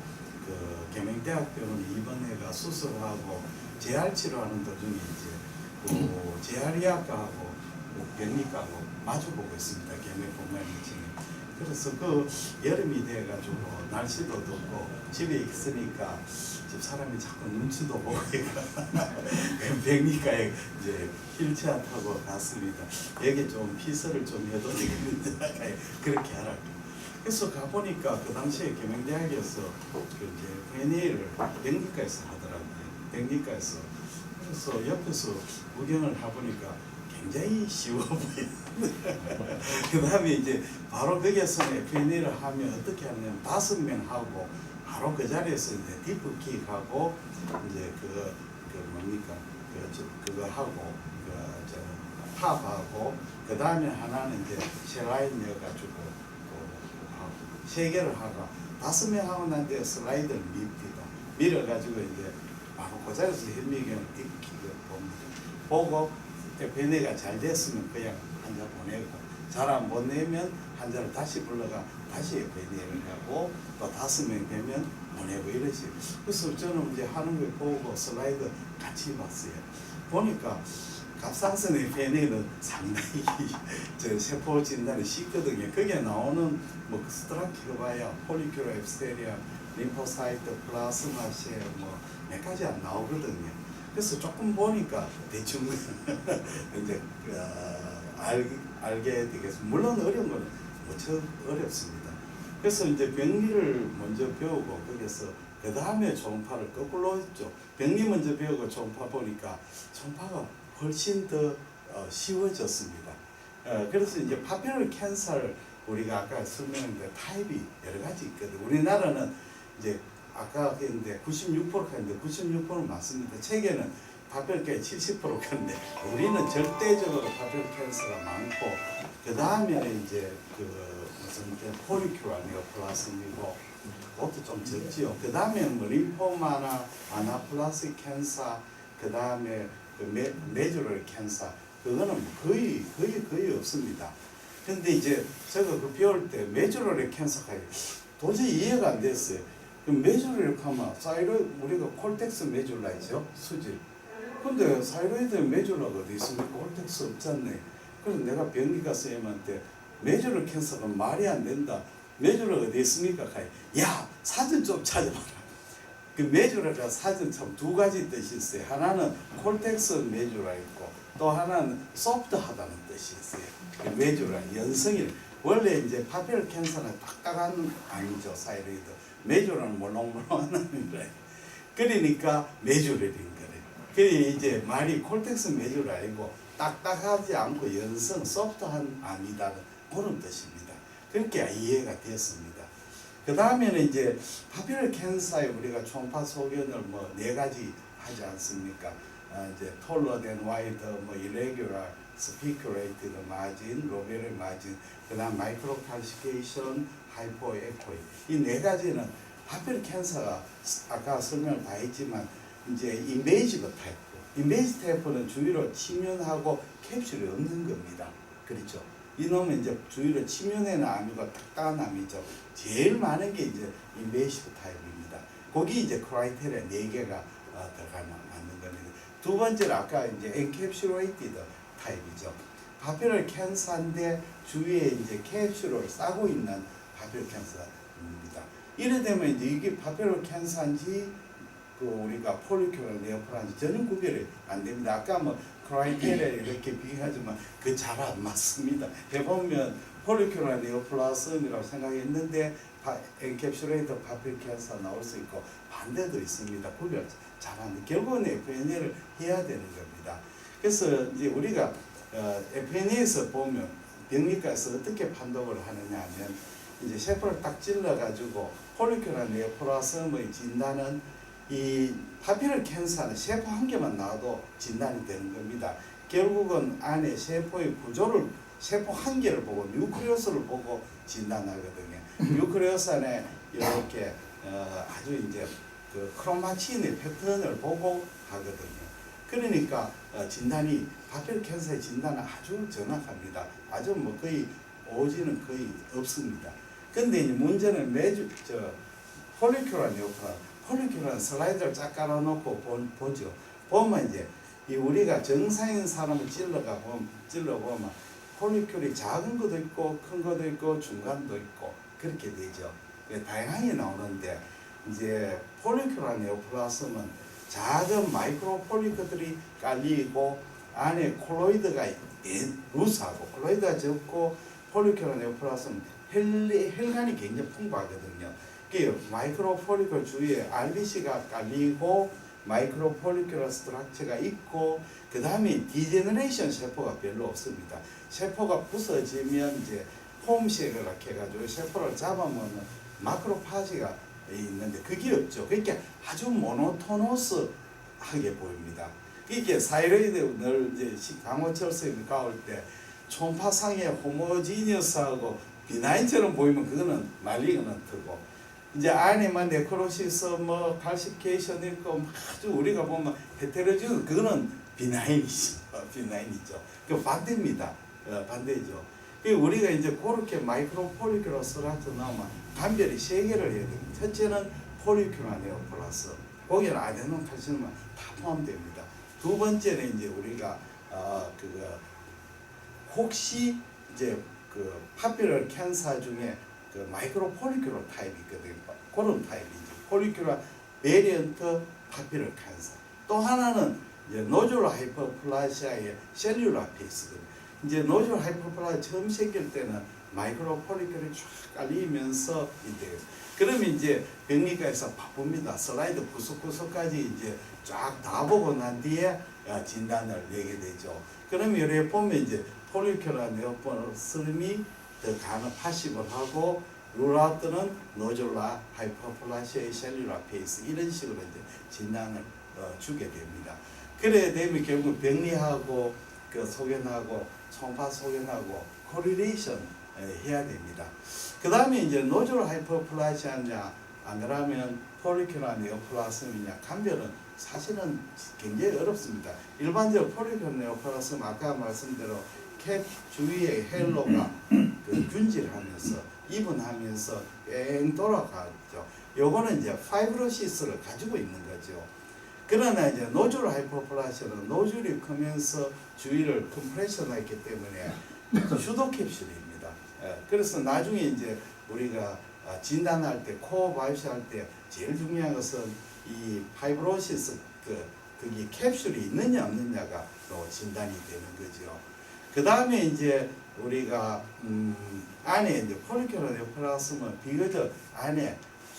그 계명대학병원에 입원해가 수술하고 재활 치료하는 도중에 이제 그 재활의학과하고 병리과하고 마주보고 있습니다. 계명공간이지. 그래서 그 여름이 돼가지고 날씨도 덥고 집에 있으니까 집 사람이 자꾸 눈치도 보고 병리과에 이제 휠체어 타고 갔습니다. 여기 좀 피서를 좀 해도 되겠는데 그렇게 하라고. 그래서 가보니까 그 당시에 계명대학에서 그 이제 VNA를 병리과에서 하더라고요. 병리과에서. 그래서 옆에서 구경을 해보니까 굉장히 쉬워 보여요. 그 다음에 이제 바로 거기에서 VNA를 하면 어떻게 하냐면 5명 하고 바로 그 자리에서 이제 디프킥 하고 이제 그 뭡니까 그거 하고 팝하고 그 다음에 하나는 이제 셀라인 넣어가지고 하고 3개를 하고 5명 하고 난 뒤에 슬라이드를 밉니다. 밀어가지고 이제 바로 그 자리에서 현미경을 디프킥을 봅니다. 보고 변해가 잘 됐으면 그냥 환자 보내고 잘 안 보내면 환자를 다시 불러가 다시 변해를 하고 또 5명 되면 보내고 이러지. 그래서 저는 이제 하는 걸 보고 슬라이드 같이 봤어요. 보니까 갑상선의 변해는 상당히 저 세포 진단이 쉽거든요. 거기에 나오는 뭐 스트라키가 봐야 폴리큘러 앱스테리아, 림포사이트, 플라스마시에 뭐 몇 가지 안 나오거든요. 그래서 조금 보니까 대충 이제 알게 되겠습니다. 물론 어려운 건 무척 어렵습니다. 그래서 이제 병리를 먼저 배우고 거기서 그 다음에 초음파를 거꾸로 했죠. 병리 먼저 배우고 초음파 보니까 초음파가 훨씬 더 쉬워졌습니다. 그래서 이제 파피럴 캔서를 우리가 아까 설명했는데 타입이 여러 가지 있거든요. 우리나라는 이제 아까 했는데 96% 했는데 96%는 맞습니다. 책에는 파피럴 70%인데 우리는 절대적으로 파피럴 캔서가 많고 그 다음에는 이제 그 무슨 폴리큘러 네오플라스미고 그것도 좀 적지요. 그 다음에 뭐 림포마나 아나플라스틱 캔서 그 다음에 그 메주럴 캔서 그거는 거의 없습니다. 근데 이제 제가 그 배울 때 메주럴 캔서가 도저히 이해가 안 됐어요. 메주럴 하면 우리가 콜텍스 메줄라이죠, 수질. 근데 사이로이드 메줄라가 어디 있습니까? 콜텍스 없잖아요. 그래서 내가 병리과 선생님한테 메주럴 캔서가 말이 안 된다. 메주럴 어디 있습니까? 야, 사진 좀 찾아봐라. 그 메주라가 사진 참 2가지 뜻이 있어요. 하나는 콜텍스 메주라 있고 또 하나는 소프트하다는 뜻이 있어요. 그 메주라 연성이 원래 이제 파피럴 캔서는 딱딱한 암이죠, 사이로이드. 메주라는 몰랑몰랑한 암이래. 그러니까 메주럴인 거래. 그래 이제 말이 콜텍스 메주라 아니고 딱딱하지 않고 연성 소프트한 암이다는 그런 뜻입니다. 그렇게 이해가 됐습니다. 그 다음에는 이제 파피럴 캔서에 우리가 초음파 소견을 뭐 4가지 하지 않습니까? 이제 톨러된 와이드, 뭐 irregular, spiculated margin, 로베르 마진, 그다음 마이크로 칼시케이션, 하이포 에코이 이 4가지는 파피럴 캔서가 아까 설명을 다 했지만 이제 인베이지브 타입, 인베이지브 타입은 주위로 침면하고 캡슐이 없는 겁니다. 그렇죠? 이놈은 이제 주위로 침면에는 암이고 딱딱한 암이죠. 제일 많은 게 이제 인베이시브 타입입니다. 거기 이제 크라이테리아 4개가 들어가는 맞는 겁니다. 두 번째는 아까 이제 엔캡슐레이티드 타입이죠. 파피럴 캔서인데 주위에 이제 캡슐을 싸고 있는 파피럴 캔서입니다. 이래 되면 이제 이게 파피럴 캔서인지 그 우리가 폴리큘러 네오플라스인지 전혀 구별이 안 됩니다. 아까 뭐 크라이테리아 이렇게 비교하지만 그 잘 안 맞습니다. 해보면 폴리큘러 네오플라스미라고 생각했는데 엔캡슐레이터 파피럴 캔서 나올 수 있고 반대도 있습니다. 구별 잘 안 돼. 결국은 FNA를 해야 되는 겁니다. 그래서 이제 우리가 FNA에서 보면 병리과에서 어떻게 판독을 하느냐 하면 이제 세포를 딱 찔러 가지고 폴리큘러 네오플라스미의 진단은 이 파피럴 캔서는 세포 한 개만 나와도 진단이 되는 겁니다. 결국은 안에 세포의 구조를 세포 한 개를 보고 뉴클리어스를 보고 진단하거든요. 뉴클리어스 안에 이렇게 아주 이제 그 크로마틴의 패턴을 보고 하거든요. 그러니까 진단이 파피럴 캔서의 진단은 아주 정확합니다. 아주 뭐 거의 오지는 거의 없습니다. 근데 이제 문제는 매주 폴리큘라 네오플라스, 폴리큘라는 슬라이드를 쫙 깔아놓고 보죠. 보면 이제 이 우리가 정상인 사람을 찔러보면 폴리큘이 작은 것도 있고 큰 것도 있고 중간도 있고 그렇게 되죠. 다양하게 나오는데 이제 폴리큘라 네오플라스는 작은 마이크로 폴리클들이 깔리고 안에 콜로이드가 루스하고 콜로이드가 적고 폴리큘라 네오플라스는 혈관이 굉장히 풍부하거든요. 그 마이크로 폴리클 주위에 RBC가 깔리고 마이크로 폴리큘라 스트럭처가 있고 그 다음에 디제너레이션 세포가 별로 없습니다. 세포가 부서지면 이제 홈쉐이크를 해가지고 세포를 잡아먹는 마크로파지가 있는데 그게 없죠. 그러니까 아주 모노토너스하게 보입니다. 이게 사이로이드 늘 이제 강호철선생님이 가올 때 총파상의 호모지니어스하고 비나인처럼 보이면 그거는 말리기는 틀고 이제 안에만 네크로시스 뭐 칼시피케이션 있고 아주 우리가 보면 헤테로지는 그거는 비나인이죠. 비나인이죠. 그 반대입니다. 반대죠. 우리가 이제 그렇게 마이크로 폴리큘라 스트럭처 나오면 감별이 3개를 해야 됩니다. 첫째는 폴리큘라 네오플라스, 거기는 아데노 칼시노마 다 포함됩니다. 두 번째는 이제 우리가 혹시 이제 그 파피럴 캔서 중에 그 마이크로 폴리큘라 타입이 있거든요. 그런 타입이죠. 폴리큘라 베리언트 파피럴 캔서. 또 하나는 이제 노즐 하이퍼플라시아의 셀룰라 페이스거든요. 이제 노즐 하이퍼플라시아 처음 생길 때는 마이크로 폴리큘이 쫙 깔리면서 이제 그러면 이제 병리과에서 바쁩니다. 슬라이드 구석구석까지 이제 쫙 다 보고 난 뒤에 진단을 내게 되죠. 그러면 여기 보면 이제 폴리큘라 네오플라스름이 더 파시블하고 룰라트는 노즐라 하이퍼플라시아의 셀룰라 페이스 이런 식으로 이제 진단을 주게 됩니다. 그래 되면 결국 병리하고 그 소견하고 총파 소견하고 코릴레이션 해야 됩니다. 그 다음에 이제 노즐 하이퍼플라시아냐 아니라면 폴리큘라 네오플라스미냐 감별은 사실은 굉장히 어렵습니다. 일반적으로 폴리큘라 네오플라스는 아까 말씀대로 캡 주위에 헬로가 그 균질하면서 이분하면서 뺑 돌아가죠. 요거는 이제 파이브로시스를 가지고 있는 거죠. 그러나 이제 노즐 하이퍼플라시아는 노즐이 크면서 주위를 컴프레션했기 때문에 슈도 캡슐입니다. 그래서 나중에 이제 우리가 진단할 때 코어 바이오시 할 때 제일 중요한 것은 이 파이브로시스 그게 캡슐이 있느냐 없느냐가 또 진단이 되는 거죠. 그 다음에 이제 우리가 안에 이제 폴리큘라 네오플라스는 비교적 안에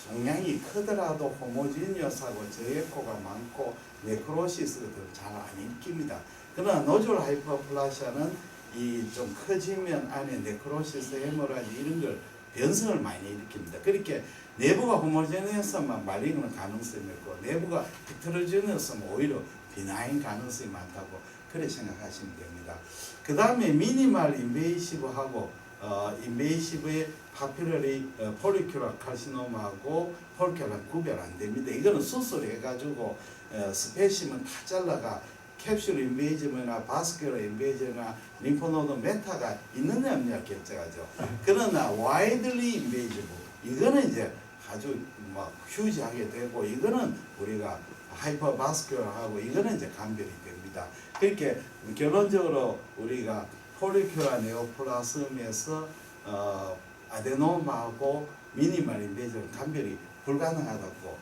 종양이 크더라도 호모지니어스하고 저에코가 많고 네크로시스가 잘 안 일깁니다. 그러나 노즐 하이퍼플라시아는 이 좀 커지면 안에 네크로시스, 헤모라지 이런 걸 변성을 많이 일으킵니다. 그렇게 내부가 호모지니어스만 말리는 가능성이 있고 내부가 헤테로지니어스면 오히려 비나인 가능성이 많다고 그렇게 생각하시면 됩니다. 그 다음에 미니멀 인베이시브하고 인베이시브의 파피러리 폴리큘라 카시노마하고 폴리큘라 구별 안 됩니다. 이거는 수술해가지고 스페시면 다 잘라가 캡슐 인베이지브나 바스큘러 인베이지브나 림포노드 메타가 있느냐 없느냐 결정하죠. 그러나 와이들리 인베이지브 이거는 이제 아주 막 휴지하게 되고 이거는 우리가 하이퍼 바스큘러하고 이거는 이제 감별이 됩니다. 그렇게 결론적으로 우리가 폴리큘라 네오플라스미에서 아데노마하고 미니멀 인베이지브 감별이 불가능하다고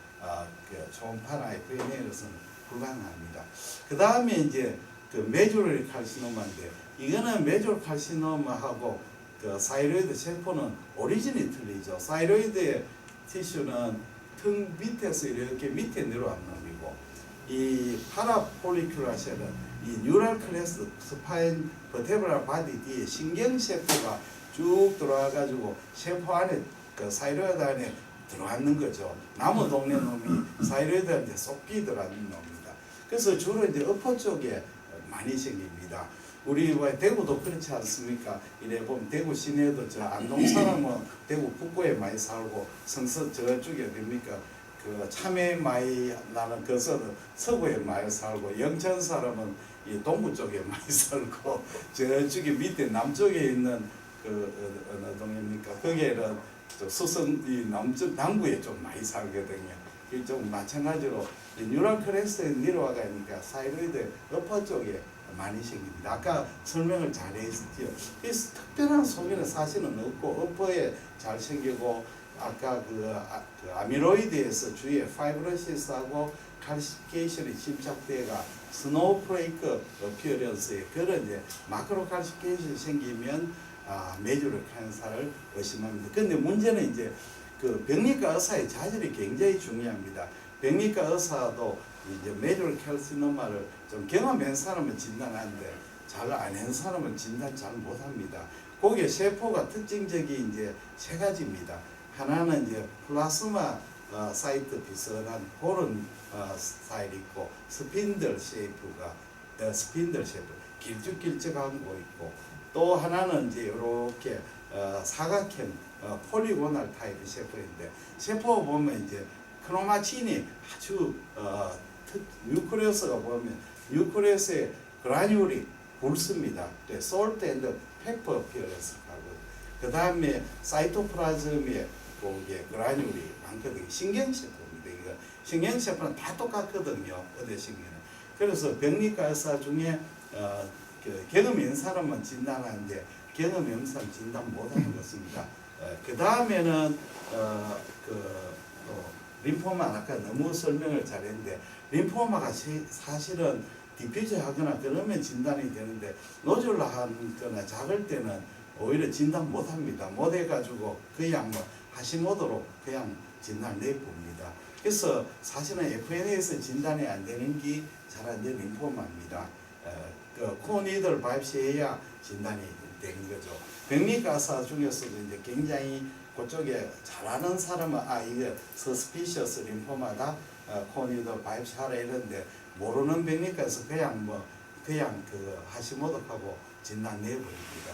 초음파나 FNA로서는 불가능합니다. 그 다음에 이제 그 메조럴 칼시노마인데 이거는 메조럴 칼시노마하고 그 사이로이드 세포는 오리진이 틀리죠. 사이로이드의 티슈는 등 밑에서 이렇게 밑에 내려왔는 놈이고 이 파라폴리큘라셀은 이 뉴럴 클래스 스파인 버테브랄 바디 뒤에 신경세포가 쭉 들어와 가지고 세포 안에 그 사이로이드 안에 들어왔는 거죠. 나무 동네 놈이 사이로이드한테 쏙 들어왔는 놈입니다. 그래서 주로 이제 어퍼 쪽에 많이 생깁니다. 우리 왜 대구도 그렇지 않습니까? 이래 보면 대구 시내도 저 안동 사람은 대구 북구에 많이 살고 성서 저쪽에 뭡니까? 그 참외 많이 나는 그서는 서구에 많이 살고 영천 사람은 이 동부 쪽에 많이 살고 저쪽에 밑에 남쪽에 있는 그 어느 동입니까? 거기에는 저 수성 이 남쪽 남부에 좀 많이 살거든요. 이 좀 마찬가지로 뉴럴 크레스에 내려와 가니까 사이로이드 어퍼 쪽에 많이 생깁니다. 아까 설명을 잘 했지요. 그래서 특별한 소견은 사실은 없고 어퍼에 잘 생기고 아까 그 아미로이드에서 주위에 파이브로시스하고 칼시피케이션이 침착돼가 스노우프레이크 어피어런스에 그런 이제 마크로 칼시피케이션이 생기면 메주럴 캔서를 의심합니다. 근데 문제는 이제 그 병리과 의사의 자질이 굉장히 중요합니다. 병리과 의사도 이제 메주럴 칼시노마를 좀 경험한 사람은 진단하는데 잘 안 한 사람은 진단 잘 못합니다. 거기에 세포가 특징적인 이제 세 가지입니다. 하나는 이제 플라스마 사이트 비슷한 그런 스타일이 있고 스핀들 쉐이프 길쭉길쭉한 거 있고 또 하나는 이제 이렇게 사각형 폴리고날 타입의 세포인데 세포 보면 이제 크로마틴이 아주 뉴클레우스가 보면 뉴클레우스의 그라뉴리 굵습니다. 솔트 앤드 페퍼 피어런스 하고 그 다음에 사이토플라즘에 거기에 그라뉴리 많거든요. 신경세포입니다. 이거 신경세포는 다 똑같거든요. 어디 신경은. 그래서 병리과 의사 중에 그 경험이 있는 사람만 진단하는데 경험이 없는 사람 진단 못하는 것입니다. 그 다음에는 림포마 아까 너무 설명을 잘했는데 림포마가 사실은 디퓨즈 하거나 그러면 진단이 되는데 노즐로 하거나 작을 때는 오히려 진단 못합니다. 못 해가지고 그냥 뭐 하시모도로 그냥 진단을 내봅니다. 그래서 사실은 FNA에서 진단이 안 되는 게 잘 안 되는 림포마입니다. 그 코니들 바이옵시해야 진단이 되는 거죠. 병리과 의사 중에서도 이제 굉장히 그쪽에 잘하는 사람은 이게 서스피셔스 림포마다 코니들 바이옵시 하라 이런데 모르는 병리과에서 그냥 그 하시모독하고 진단 내버립니다.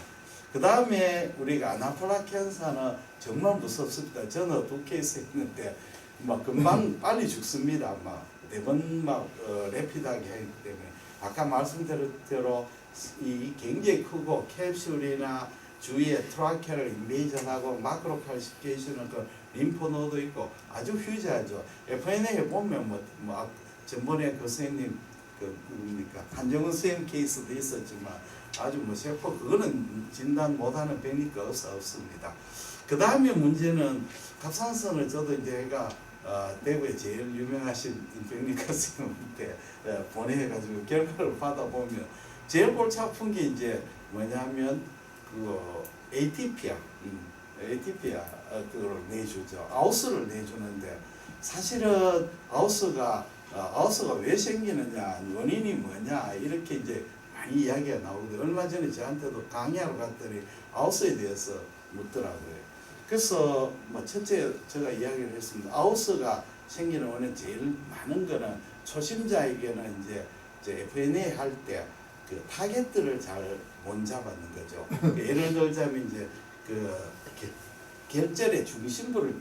그 다음에 우리가 아나플라 캔서는 정말 무섭습니다. 저는 2케이스 했는데 막 금방 빨리 죽습니다. 대번 래피드하게 하기 때문에 아까 말씀드린 대로 이 굉장히 크고 캡슐이나 주위에 트라케를 인베이전하고 마크로 칼시피케이션은 그 림포노도 있고 아주 휴지하죠. FNA에 보면 전번에 그 선생님 누굽니까 한정훈 선생님 케이스도 있었지만 아주 세포 그거는 진단 못하는 병리과 의사 없습니다. 그 다음에 문제는 갑상선을 저도 이제 제가 대구에 제일 유명하신 병리과 선생님한테 보내가지고 결과를 받아보면 제일 골치 아픈 게 이제 뭐냐면 그 ATP야 그걸 내주죠. 아우스를 내주는데 사실은 아우스가 왜 생기느냐 원인이 뭐냐 이렇게 이제 많이 이야기가 나오거든요. 얼마 전에 저한테도 강의하러 갔더니 아우스에 대해서 묻더라고요. 그래서 첫째 제가 이야기를 했습니다. 아우스가 생기는 원인 제일 많은 거는 초심자에게는 이제 FNA 할 때 그 타겟들을 잘 못 잡았는 거죠. 예를 들자면 이제 그 결절의 중심부를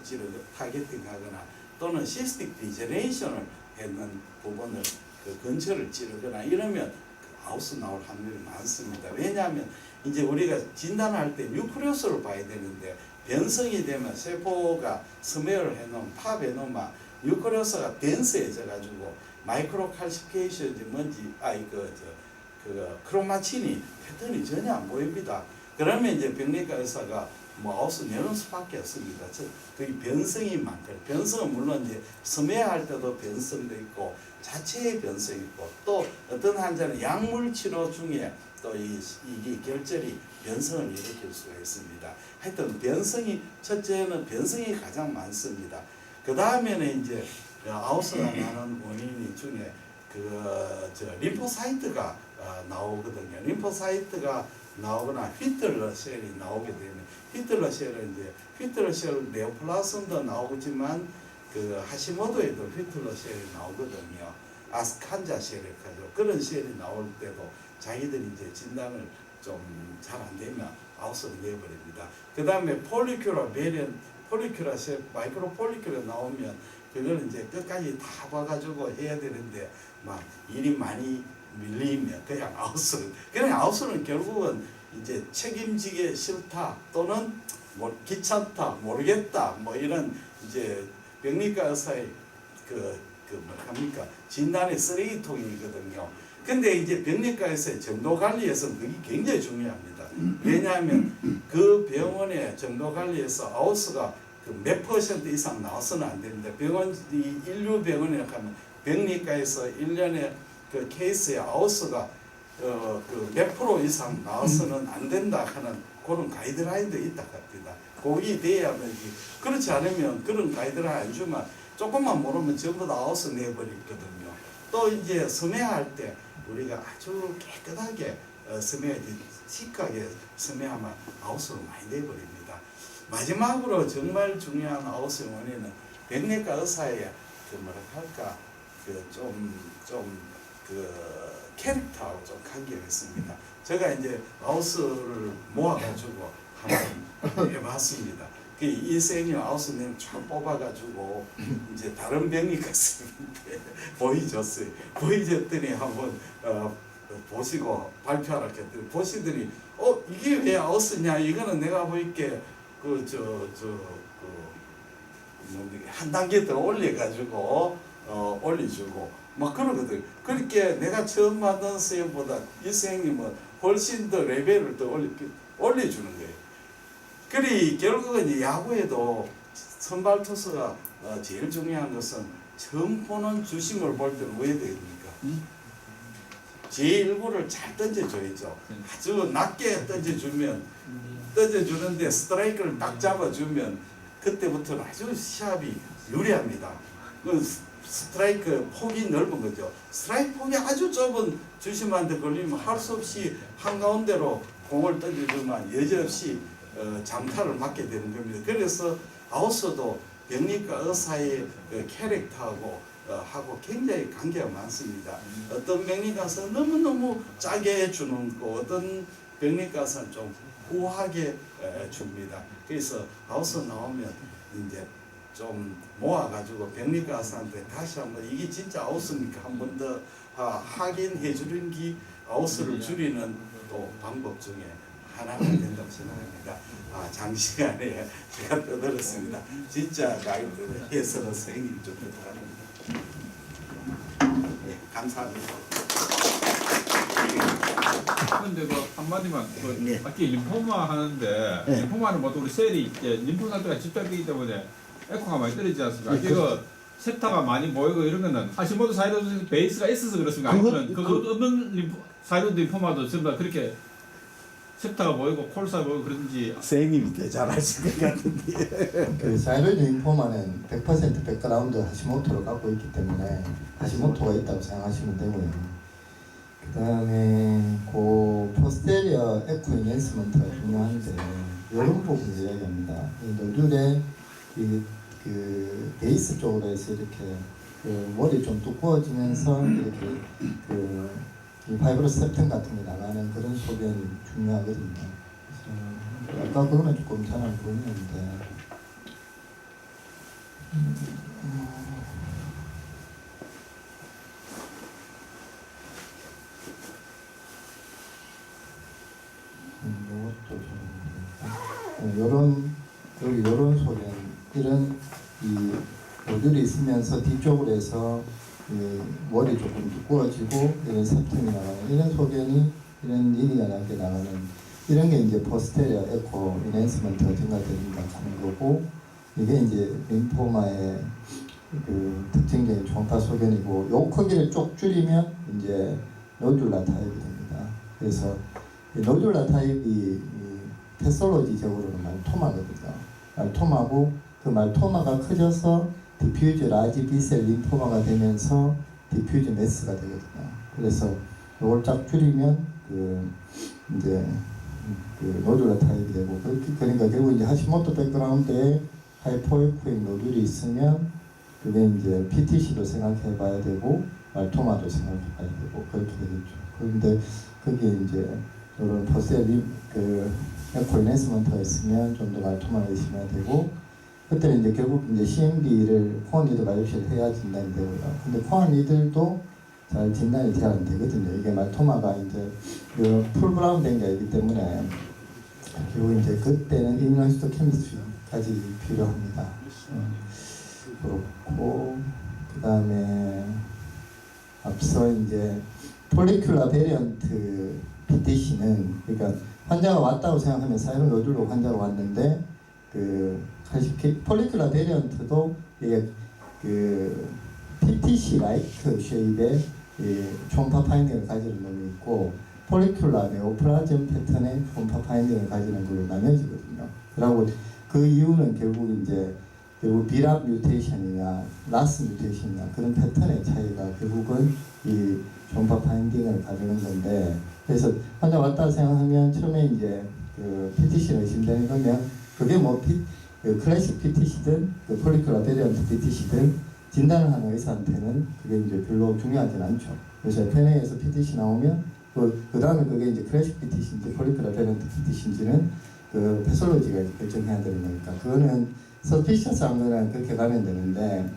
타겟팅하거나 또는 시스틱 디제네이션을 했는 부분을 그 근처를 찌르거나 이러면 아우스 나올 확률이 많습니다. 왜냐하면 이제 우리가 진단할 때 뉴클레우스를 봐야 되는데 변성이 되면 세포가 스메어를 해놓은 파베노마 뉴클레우스가 덴스해져 가지고 마이크로 칼시피케이션인지 뭔지 크로마틴이 패턴이 전혀 안 보입니다. 그러면 이제 병리과 의사가 아우스 내놓을 수밖에 없습니다. 그 변성이 많거든요. 변성은 물론 이제 스메어할 때도 변성도 있고 자체의 변성이 있고 또 어떤 환자는 약물 치료 중에 또 이게 결절이 변성을 일으킬 수가 있습니다. 하여튼 첫째는 변성이 가장 많습니다. 그 다음에는 이제 아우스가 나는 원인 중에 림포사이트가 나오거든요. 림포사이트가 나오거나 휘틀러 셀이 나오게 되면 휘틀러 셀은 이제 휘틀러 셀 네오플라즘도 나오지만 그 하시모토에도 휘틀러 셀이 나오거든요. 아스칸자 셀이 가지고 그런 셀이 나올 때도 자기들이 이제 진단을 좀 잘 안 되면 아웃으로 내버립니다. 그 다음에 폴리큐라 베리언, 폴리큐라 셀, 마이크로 폴리큐라 나오면 그걸 이제 끝까지 다 봐가지고 해야 되는데 막 일이 많이 밀리면 그냥 아웃을, 그냥 아웃은 결국은 이제 책임지기 싫다 또는 뭐 귀찮다 모르겠다 뭐 이런 이제 병리과 의사의 뭐랍니까 진단의 쓰레기통이거든요. 근데 이제 병리과에서의 정도 관리에서 그게 굉장히 중요합니다. 왜냐하면 그 병원의 정도 관리에서 아웃수가 그 몇 퍼센트 이상 나와서는 안 됩니다. 병원, 이 인류 병원에 가면 병리과에서 1년에 그 케이스의 아웃수가 그 몇 프로 이상 나와서는 안 된다 하는 그런 가이드라인도 있다 합니다. 그게 돼야만, 그렇지 않으면 그런 가이드라인 안 주면 조금만 모르면 전부 다 아웃수 내버리거든요. 또 이제 섬해할 때 우리가 아주 깨끗하게 섬해야지, 시크하게 섬해하면 아웃수를 많이 내버립니다. 마지막으로 정말 중요한 아웃수의 원인은 병내과 의사의 그 뭐라 할까 그 캐릭터하고 좀 관계가 있습니다. 제가 이제 아웃수를 모아가지고 한번 해봤습니다. 그 이생님 아웃수님 쫙 뽑아가지고 이제 다른 병리과 선생님한테 보여줬어요. 보여줬더니 한번 보시고 발표하라 했더니 보시더니 이게 왜 아웃수냐, 이거는 내가 보기에 한 단계 더 올려가지고 올려주고 막 그러거든. 그렇게 내가 처음 만난 선생님보다 이 선생님은 훨씬 더 레벨을 더 올려주는 거예요. 그리 결국은 이 야구에도 선발 투수가 제일 중요한 것은 처음 보는 주심을 볼 때는 왜 됩니까? 제1구를 잘 던져줘야죠. 아주 낮게 던져주는데 스트라이크를 딱 잡아주면 그때부터는 아주 시합이 유리합니다. 그 스트라이크 폭이 넓은 거죠. 스트라이크 폭이 아주 좁은 주심한테 걸리면 할 수 없이 한가운데로 공을 던져주면 여지없이 장타를 맞게 되는 겁니다. 그래서 아웃서도 병리과 의사의 캐릭터하고 하고 굉장히 관계가 많습니다. 어떤 병리과에서 너무너무 짜게 해주는 거, 어떤 병리과에서는 좀 후하게 줍니다. 그래서 아웃서 나오면 이제 좀 모아가지고 병리과 의사한테 다시 한번 이게 진짜 아웃스입니까? 한 번 더 확인해 주는 게 아웃스를 줄이는 또 방법 중에 하나가 된다고 생각합니다. 장시간에 제가 떠들었습니다. 진짜 가이드 해설은 선생님 좀 부탁합니다. 네, 감사합니다. 그런데 그 한마디만 네. 아까 림포마 하는데 네. 림포마는 보통 우리 셀이 이제 림프 상태가 집착되기 때문에 에코가 많이 떨어지지 않습니까? 네, 그 세타가 많이 모이고 이런 거는 하시모토 사이로드 베이스가 있어서 그렇습니까? 아니면 그거 없는 사이로드 림포마도 전부 다 그렇게 세타가 모이고 콜사 모이고 그런지. 선생님이 더 잘하실 것 같은데. 그 사이로이드 림포마는 100% 백그라운드 하시모토를 갖고 있기 때문에 하시모토가 있다고 생각하시면 되고요. 그 다음에 그 포스테리어 에코 인핸스먼트가 중요한데 이런 부분을 이야기합니다. 이 노듈의 그 베이스 쪽으로 해서 이렇게 그 머리 좀 두꺼워지면서 이렇게 이 파이브러스 septum 같은 게 나가는 그런 소변이 중요하거든요. 그래서 아까 그거는 조금 잘 안 보이는데 요런 소변, 이런 이 노듈이 있으면서 뒤쪽으로 해서 이 머리 조금 두꺼워지고 이런 septum이 나가는 이런 소변이 이런 리니가 나게 나가는 이런 게 이제 포스테리어 에코 인핸스먼트가 증가된다 하는 거고, 이게 이제 림포마의 그 특징적인 종파 소견이고, 요 크기를 쭉 줄이면 이제 노듈라 타입이 됩니다. 그래서 이 노듈라 타입이 패솔로지적으로는 말토마거든요. 말토마고 그 말토마가 커져서 디퓨즈 라지 B셀 림포마가 되면서 디퓨즈 매스가 되거든요. 그래서 이걸 쫙 줄이면 그 이제 그 노듈라 타입이 되고 그러니까 결국 이제 하시모토 백그라운드에 하이포에코익 노듈이 있으면 그게 이제 PTC도 생각해봐야 되고 말토마도 생각해봐야 되고 그렇게 되겠죠. 그런데 거기에 이제 이런 퍼셀 그 에코 인핸스먼트가 있으면 좀 더 말토마를 의심해야 되고 그때는 이제 결국 이제 CMB를 코어 니들 바이옵시를 해야 진단이 되고요. 근데 코어 니들도 잘 진단이 잘 안 되거든요. 이게 말토마가 이제 그 풀브라운 된 게 아니기 때문에 결국 이제 그때는 이뮤노히스토케미스트리까지 필요합니다. 그렇고 그 다음에 앞서 이제 폴리큘라 베리언트 PTC는 그러니까 환자가 왔다고 생각하면 사이로 노듈로 환자가 왔는데 그 폴리큘라 베리언트도 이게 그 PTC 라이크 쉐입의 초음파 파인딩을 가지는 놈이 있고 폴리큘라 네오플라즘 패턴의 초음파 파인딩을 가지는 걸로 나뉘어지거든요. 그리고 그 이유는 결국 이제 결국 비랍 뮤테이션이냐 라스 뮤테이션이냐 그런 패턴의 차이가 결국은 이 초음파 파인딩을 가지는 건데 그래서 환자 왔다 생각하면 처음에 이제 그 PTC를 의심되는 거면 그게 뭐 그 클래식 PTC든 그 폴리큘라 베리언트 PTC든 진단을 하는 의사한테는 그게 이제 별로 중요하진 않죠. 그래서 FNA에서 PTC 나오면 그 다음에 그게 이제 클래식 PTC인지 폴리큘라 베리언트 PTC인지는 그 패솔로지가 결정해야 되는 거니까 그거는 서피셔스한 거는 그렇게 가면 되는데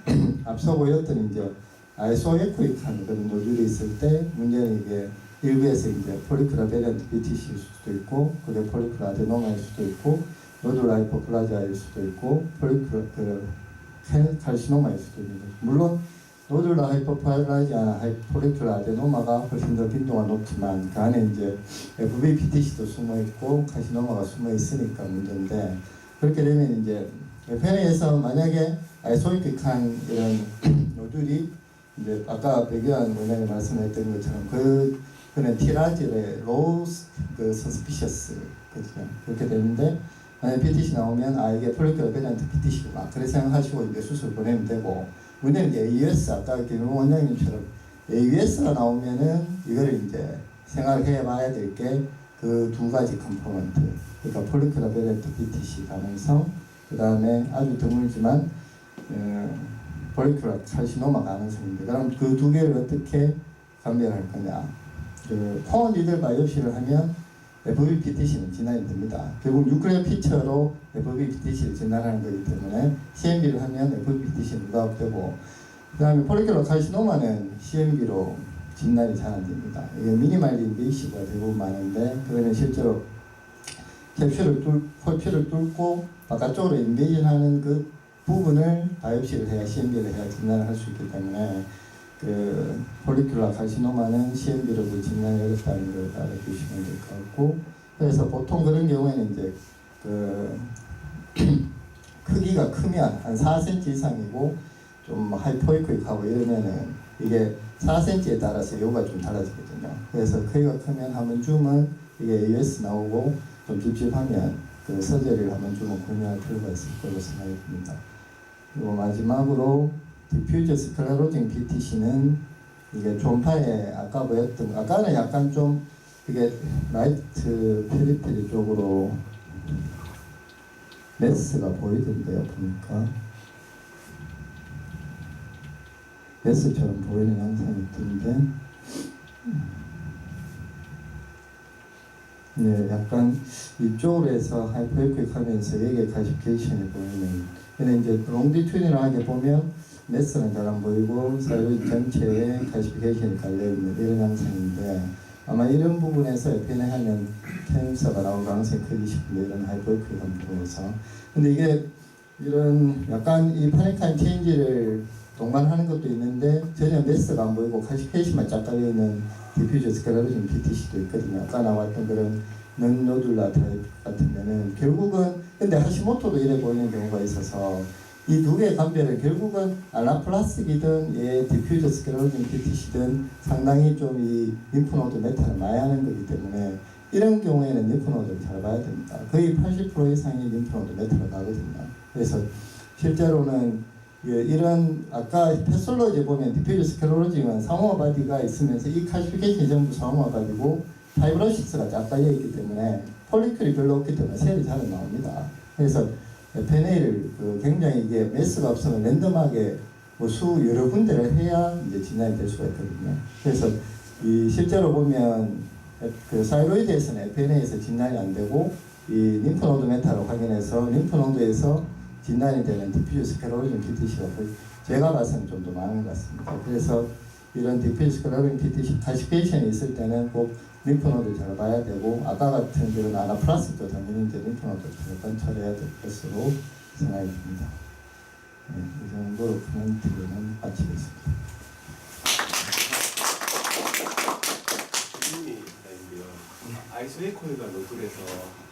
앞서 보였던 이제 아이소에코익한 그런 노듈이 있을 때 문제는 이게 일부에서 이제 폴리큘라 베리언트 PTC일 수도 있고 그게 폴리큘라 아데노마일 수도 있고 노듈라 하이포플라자일 수도 있고 폴리큘라 칼시노마일 수도 있는데 물론 노듈라 하이포플라자 폴리큘라 아데노마가 훨씬 더 빈도가 높지만 그 안에 이제 FVPTC도 숨어 있고 칼시노마가 숨어 있으니까 문제인데 그렇게 되면 이제 FNA에서 만약에 아이소이픽한 이런 노듈이 이제 아까 백유한 원장님 말씀했던 것처럼 그는 티라질의 로우 그 서스피셔스 그죠 그렇게 되는데 만약 PTC 나오면 이게 폴리큘라 베리언트 PTC구나 그렇게 생각하시고 이제 수술 보내면 되고 문제는 이제 AUS 아까 김용 원장님처럼 AUS가 나오면은 이거를 이제 생각해봐야 될 게 그 두 가지 컴포넌트 그러니까 폴리큘라 베리언트 PTC 가능성 그 다음에 아주 드물지만 폴리큘라 칼시노마 가능성인데 그럼 그 두 개를 어떻게 감별할 거냐 그 코어 니들 바이옵시를 하면 FVPTC는 진단이 됩니다. 결국 뉴클리어 피처로 FVPTC를 진단하는 거기 때문에 CMB를 하면 FVPTC는 루아웃되고 그 다음에 폴리큘라 칼시노마는 CMB로 진단이 잘 안 됩니다. 이게 미니멀리 인베이시브가 대부분 많은데 그거는 실제로 캡슐을 뚫고 바깥쪽으로 인베이전하는 그 부분을 바이옵시를 해야 CMB를 해야 진단을 할 수 있기 때문에 그 폴리큘라 칼시노마는 CMB로도 진단이 어렵다는 걸 알아주시면 될 것 같고 그래서 보통 그런 경우에는 이제 그 크기가 크면 한 4cm 이상이고 좀 하이포이크하고 이러면은 이게 4cm에 따라서 요가 좀 달라지거든요. 그래서 크기가 크면 한번 줌은 이게 AS 나오고 좀 찝찝하면 그 서저리를 한번 줌은 고민할 필요가 있을 거로 생각이 듭니다. 그리고 마지막으로 디퓨저 스클레로징 PTC는 이게 초음파에 아까 보였던 아까는 약간 좀 이게 라이트 페리페리 쪽으로 메스가 보이던데요 보니까 메스처럼 보이는 현상이 있던데 네, 약간 이쪽으로 해서 하이퍼에코익 하면서 여기에 가시피케이션이 보이는 근데 이제 롱디튜디널하게 보면 메스는 잘 안 보이고 사이로이드 전체에 가시피케이션이 깔려있는 이런 현상인데 아마 이런 부분에서 FNA 하면 캔서가 나올 가능성이 크기 싶은데 이런 하이퍼에코익한 부분에서 근데 이게 이런 약간 이 파닉타임 체인지를 동반하는 것도 있는데 전혀 메스가 안 보이고 가시피케이션만 쫙 깔려있는 디퓨저 스클레로징 PTC도 있거든요. 아까 나왔던 그런 넌노듈라 타입 같으면은 결국은 근데 하시모토도 이래 보이는 경우가 있어서 이 두 개의 감별은 결국은 알라플라스기든 디퓨저 스클레로징 PTC든 상당히 좀 이 림프노드 메타를 많이 하는 거기 때문에 이런 경우에는 림프노드를 잘 봐야 됩니다. 거의 80% 이상이 림프노드 메타를 가거든요. 그래서 실제로는 이런 아까 패솔로지 보면 디퓨저 스클레로징은 상호바디가 있으면서 이 칼시피케이션이 전부 상호바디고 파이브로시스가 쫙 깔려 있기 때문에 폴리클이 별로 없기 때문에 셀이 잘 안 나옵니다. 그래서 FNA를 굉장히 이게 매스가 없으면 랜덤하게 뭐 여러 군데를 해야 이제 진단이 될 수가 있거든요. 그래서 이 실제로 보면 그 사이로이드에서는 FNA에서 진단이 안 되고 이 림프노드 메타를 확인해서 림프노드에서 진단이 되는 디퓨즈 스크lerotic TTC가 제가 봐서는 좀 더 많은 것 같습니다. 그래서 이런 디퓨즈 스크lerotic TTC 칼시피케이션이 있을 때는 꼭 림프노드 잘 봐야 되고 아까 같은 그런 아나플라스도 당연히 이제 림프노드 잘 관찰해야 될 것으로 생각이 듭니다. 네, 이 정도로 코멘트는 마치겠습니다. 아이소에코이가 노출해서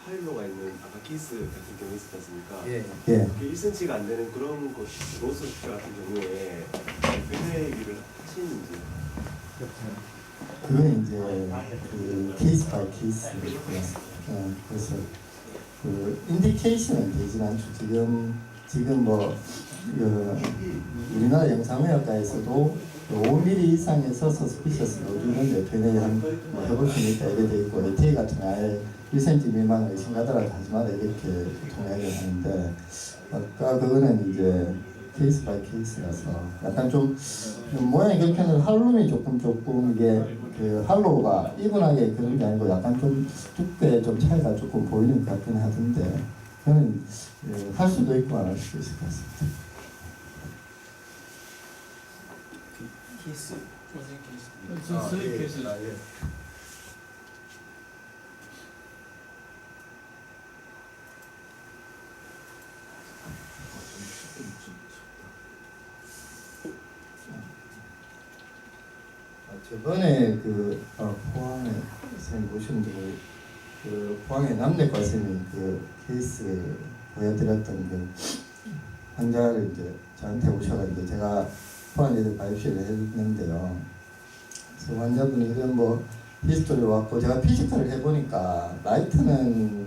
하일로가 있는 아까 키스 같은 경우 있었지 않습니까? 예. 1cm가 안 되는 그런 곳 로스 같은 경우에 FNA를 하시는지 그건 이제 그 케이스 바이 케이스 그래서 그 인디케이션은 되진 않죠. 지금 뭐 우리나라 영상의학과에서도 5mm 이상에서 서스피셔스 노즐은 FNA 뭐 해볼 수 있다 이렇게 돼 있고 ATA 같은 아예 1cm 미만 의심가더라도 하지 마라 이렇게 보통 이야기를 하는데 아까 그거는 이제 케이스 바이 케이스라서 약간 좀 모양이 그렇게 하는데 할룸이 조금 이게 그 할로우가 이분하게 그런 게 아니고 약간 좀 두께 좀 차이가 조금 보이는 것 같긴 하던데 저는 할 수도 있고 안 할 수도 있을 것 같습니다. 키스 스위케이스 저번에 포항에 선생님 보셨는데 그 포항에 남대과 선생님이 그 케이스 보여드렸던 그 환자를 이제 저한테 오셔가지고 제가 포항에서 바이오시를 했는데요. 그래서 환자분이 이런 뭐 히스토리를 왔고 제가 피지컬을 해보니까 라이트는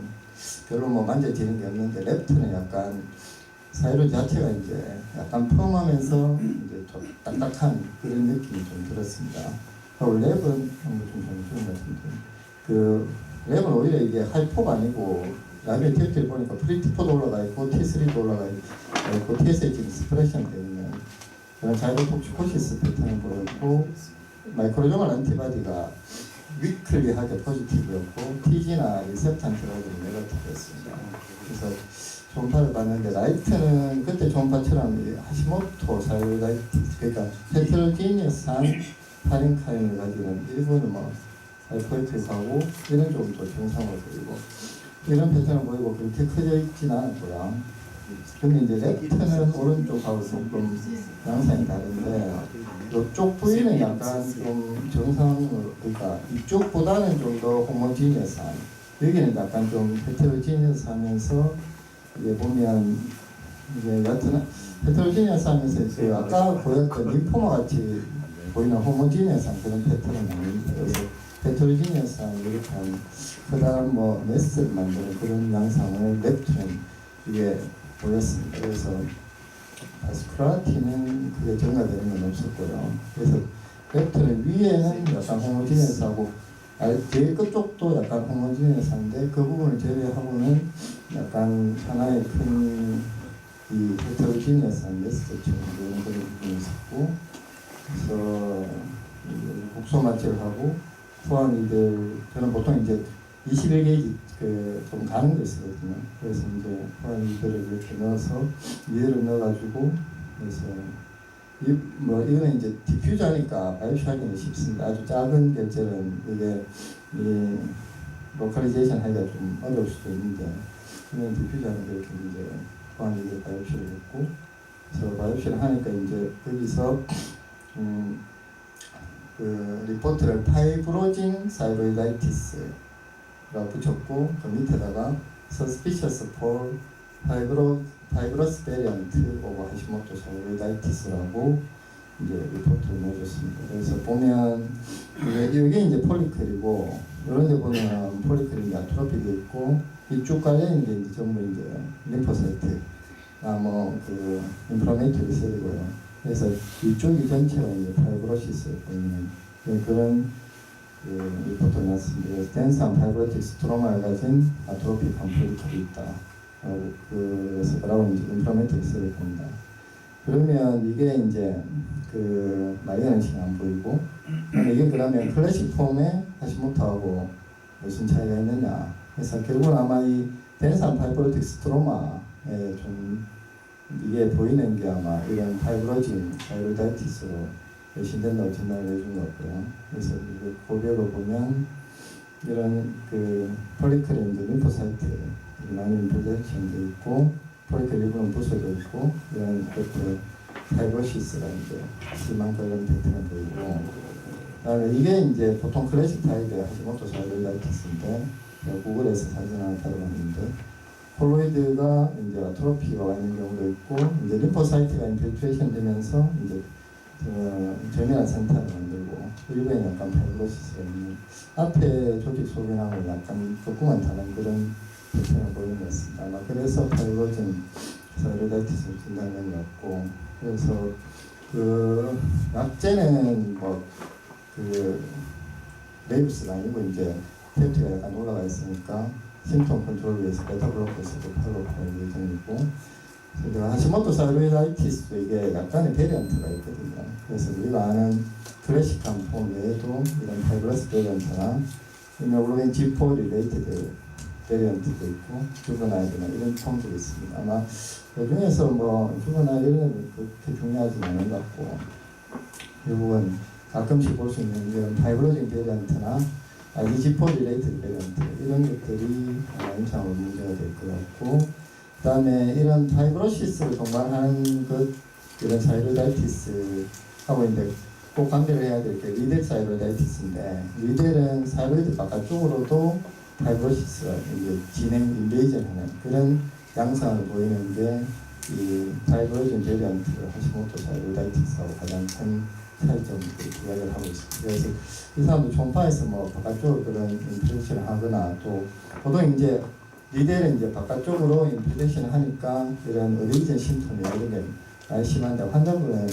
별로 뭐 만져지는 게 없는데 레프트는 약간 사이로 자체가 이제 약간 펌하면서 이제 좀 딱딱한 그런 느낌이 좀 들었습니다. 그리고 랩은 좀 좋은 것 같은데 그 랩은 오히려 이게 하이포가 아니고 나중에 TFT를 보니까 프리티포도 올라가 있고 T3도 올라가 있고 TSH는 스프레션 되는 그런 자이로톡시코시스 패턴을 보였고 마이크로조말 안티바디가 위클리하게 포지티브였고 TG나 리셉트 안티바디는 네거티브였습니다. 그래서 초음파를 봤는데 라이트는 그때 초음파처럼 하시모토 사이로이다이티스 그러니까 헤테로지니어스한 파린카인을 가지는 일부는 뭐 하이포에트하고 이런 쪽은 또 정상으로 보이고 이런 패턴을 보이고 그렇게 커져 있지는 않았고요. 근데 이제 레프트는 오른쪽하고 조금 양상이 다른데 이쪽 부위는 약간 좀 정상으로 그러니까 이쪽보다는 좀 더 호모지니어스한 여기는 약간 좀 헤테로지니어스하면서 이게 보면 이게 여튼 헤테로지니어스하면서 그 아까 보였던 림포마 같이 보이는 호모지니어스한 그런 패턴은 아닙니다. 그래서 헤테로지니어스한 이렇게 한 그다음 뭐 메스를 만드는 그런 양상을 레프트는 이게 보였습니다. 그래서 바스쿨라티는 그게 증가되는 건 없었고요. 그래서 레프트는 위에는 약간 호모지니어스하고 제일 끝쪽도 약간 호모지니어스한데 그 부분을 제외하고는 약간 하나의 큰 이 헤테로지니어스한 메시지처럼 그런 부분이 있었고 그래서 국소 마취를 하고 포항이들 저는 보통 이제 21게이지 좀 가는 거 있거든요. 그래서 이제 포항이들을 이렇게 넣어서 위에를 넣어가지고 그래서 이거는 이제 디퓨저니까 바이오시하기는 쉽습니다. 아주 작은 결절은 이게 이 로컬리제이션 하기가 좀 어려울 수도 있는데 그냥 디퓨저는 그렇게 이제 포항이들 바이오시를 했고 그래서 바이오시를 하니까 이제 거기서 그 리포트를 파이브로징 사이로이다이티스가 붙였고 그 밑에다가 suspicious for fibrous variant of 하시모토 사이로이다이티스라고 이제 리포트를 넣어줬습니다. 그래서 보면 이게 이제 폴리클이고 이런 데 보면 폴리클이 아트로피도 있고 이쪽 깔려있는 게 이제 전부 이제 림포사이트 그 인플라메이터리 셀이고요. 그래서 이쪽이 전체가 이제 파이브로시스에 보이는 그런 리포트를 냈습니다. 그래서 덴스한 파이브로틱 스트로마를 가진 아트로픽한 폴리클이 있다. 그래서 뭐라고 이제 인프로메트를 써야 됩니다. 그러면 이게 이제 그 마리아는 지금 안 보이고 이게 그러면 클래식 폼에 하시모토하고 무슨 차이가 있느냐. 그래서 결국은 아마 이 덴스한 파이브로틱 스트로마에 좀 이게 보이는 게 아마 이런 파이브로진 파이브로다이티스로 배신된다고 진단을 해준 거고요. 그래서 그 고벽을 보면 이런 그 폴리클의 이제 림포사이트 많이 인플렉션도 있고 폴리클 일부는 부서져 있고 이런 것들 파이브로시스가 이제 심한 그런 패턴을 보이고 그다음에 이게 이제 보통 클래식 타입의 하시모토 파이브로다이티스인데 구글에서 사진 하나 따라봤는데 콜로이드가 이제 아트로피가 와 있는 경우도 있고 이제 림포사이트가 인필트레이션 되면서 이제 저밀한 센터를 만들고 일부에 약간 파이브로시스가 있는 앞에 조직 소견하고 약간 조금만 다른 그런 패턴을 보이는 것 같습니다. 아마 그래서 파이브로진 사이로다이티스를 진단된 것 같고 그래서 그 약제는 뭐 그 레이브스가 아니고 이제 펩티가 약간 올라가 있으니까 심통 컨트롤을 위해서 베타블로커스도 팔로우 할 예정이고 그리고 하시모토 사이로이다이티스도 이게 약간의 베리언트가 있거든요. 그래서 우리가 아는 클래식한 폼 외에도 이런 파이브러스 베리언트나 이미오글로빈 G4 리레이티드 베리언트도 있고 주거나이드나 이런 폼도 있습니다. 아마 그 중에서 뭐 주거나이드 이런 건 그렇게 중요하지 않은 것 같고 결국은 가끔씩 볼 수 있는 이런 파이브로진 베리언트나 G4 리레이티드 베리언트 이런 것들이 임상으로 문제가 될 것 같고 그 다음에 이런 파이브로시스를 동반하는 것 이런 사이로다이티스하고 이제 꼭 관계를 해야 될 게 리델 사이로다이티스인데 리델은 사이로이드 바깥쪽으로도 파이브로시스가 이제 진행 인베이전하는 그런 양상을 보이는 게 이 파이브로진 베리언트 하시모토 사이로다이티스하고 가장 큰 차이점을 이야기를 하고 있습니다. 그래서 이 사람도 총파에서 뭐 바깥쪽으로 그런 인플레이션을 하거나 또 보통 이제 리델은 이제 바깥쪽으로 인플레이션을 하니까 이런 어레이전 심통이 이런 게 많이 심한데 환자분은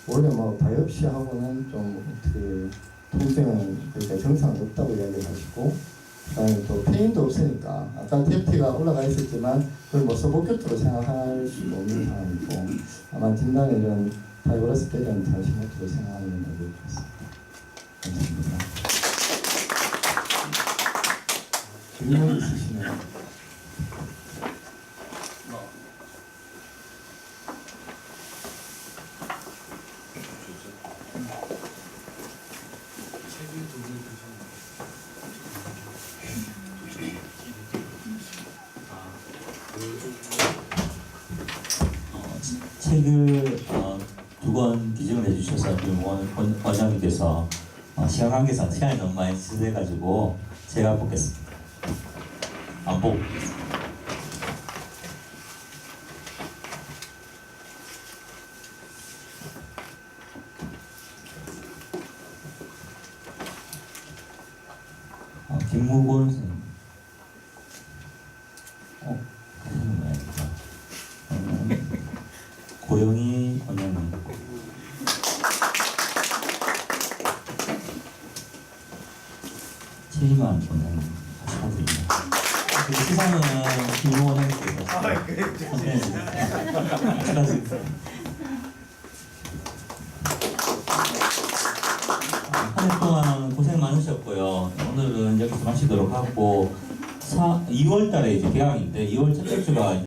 원래 뭐 바이옵시하고는 좀 그 통증은 그러니까 정상은 없다고 이야기를 하시고 그다음에 또 페인도 없으니까 아까 TFT가 올라가 있었지만 그걸 뭐 서복교토로 생각할 수도 없는 상황이고 아마 진단에 이런 파이브러스 베리언트 하시모토로 생각하는 게 좋습니다. 감사합니다. 질문 있으시면 책을 두 권 기증을 해주셔서 원장님께서 시간 관계상 시간이 너무 많이 지체돼가지고 제가 보겠습니다. 안 보고. 김무곤 선생님. 고영희 원장님. 최희만 원장님 축하드립니다. 그리고 시상은 김무곤 원장님께서 축하드립니다. 한 해 동안 고생 많으셨고요. 오늘은 여기서 마치도록 하고 2월 달에 이제 개강인데 2월 첫째 주가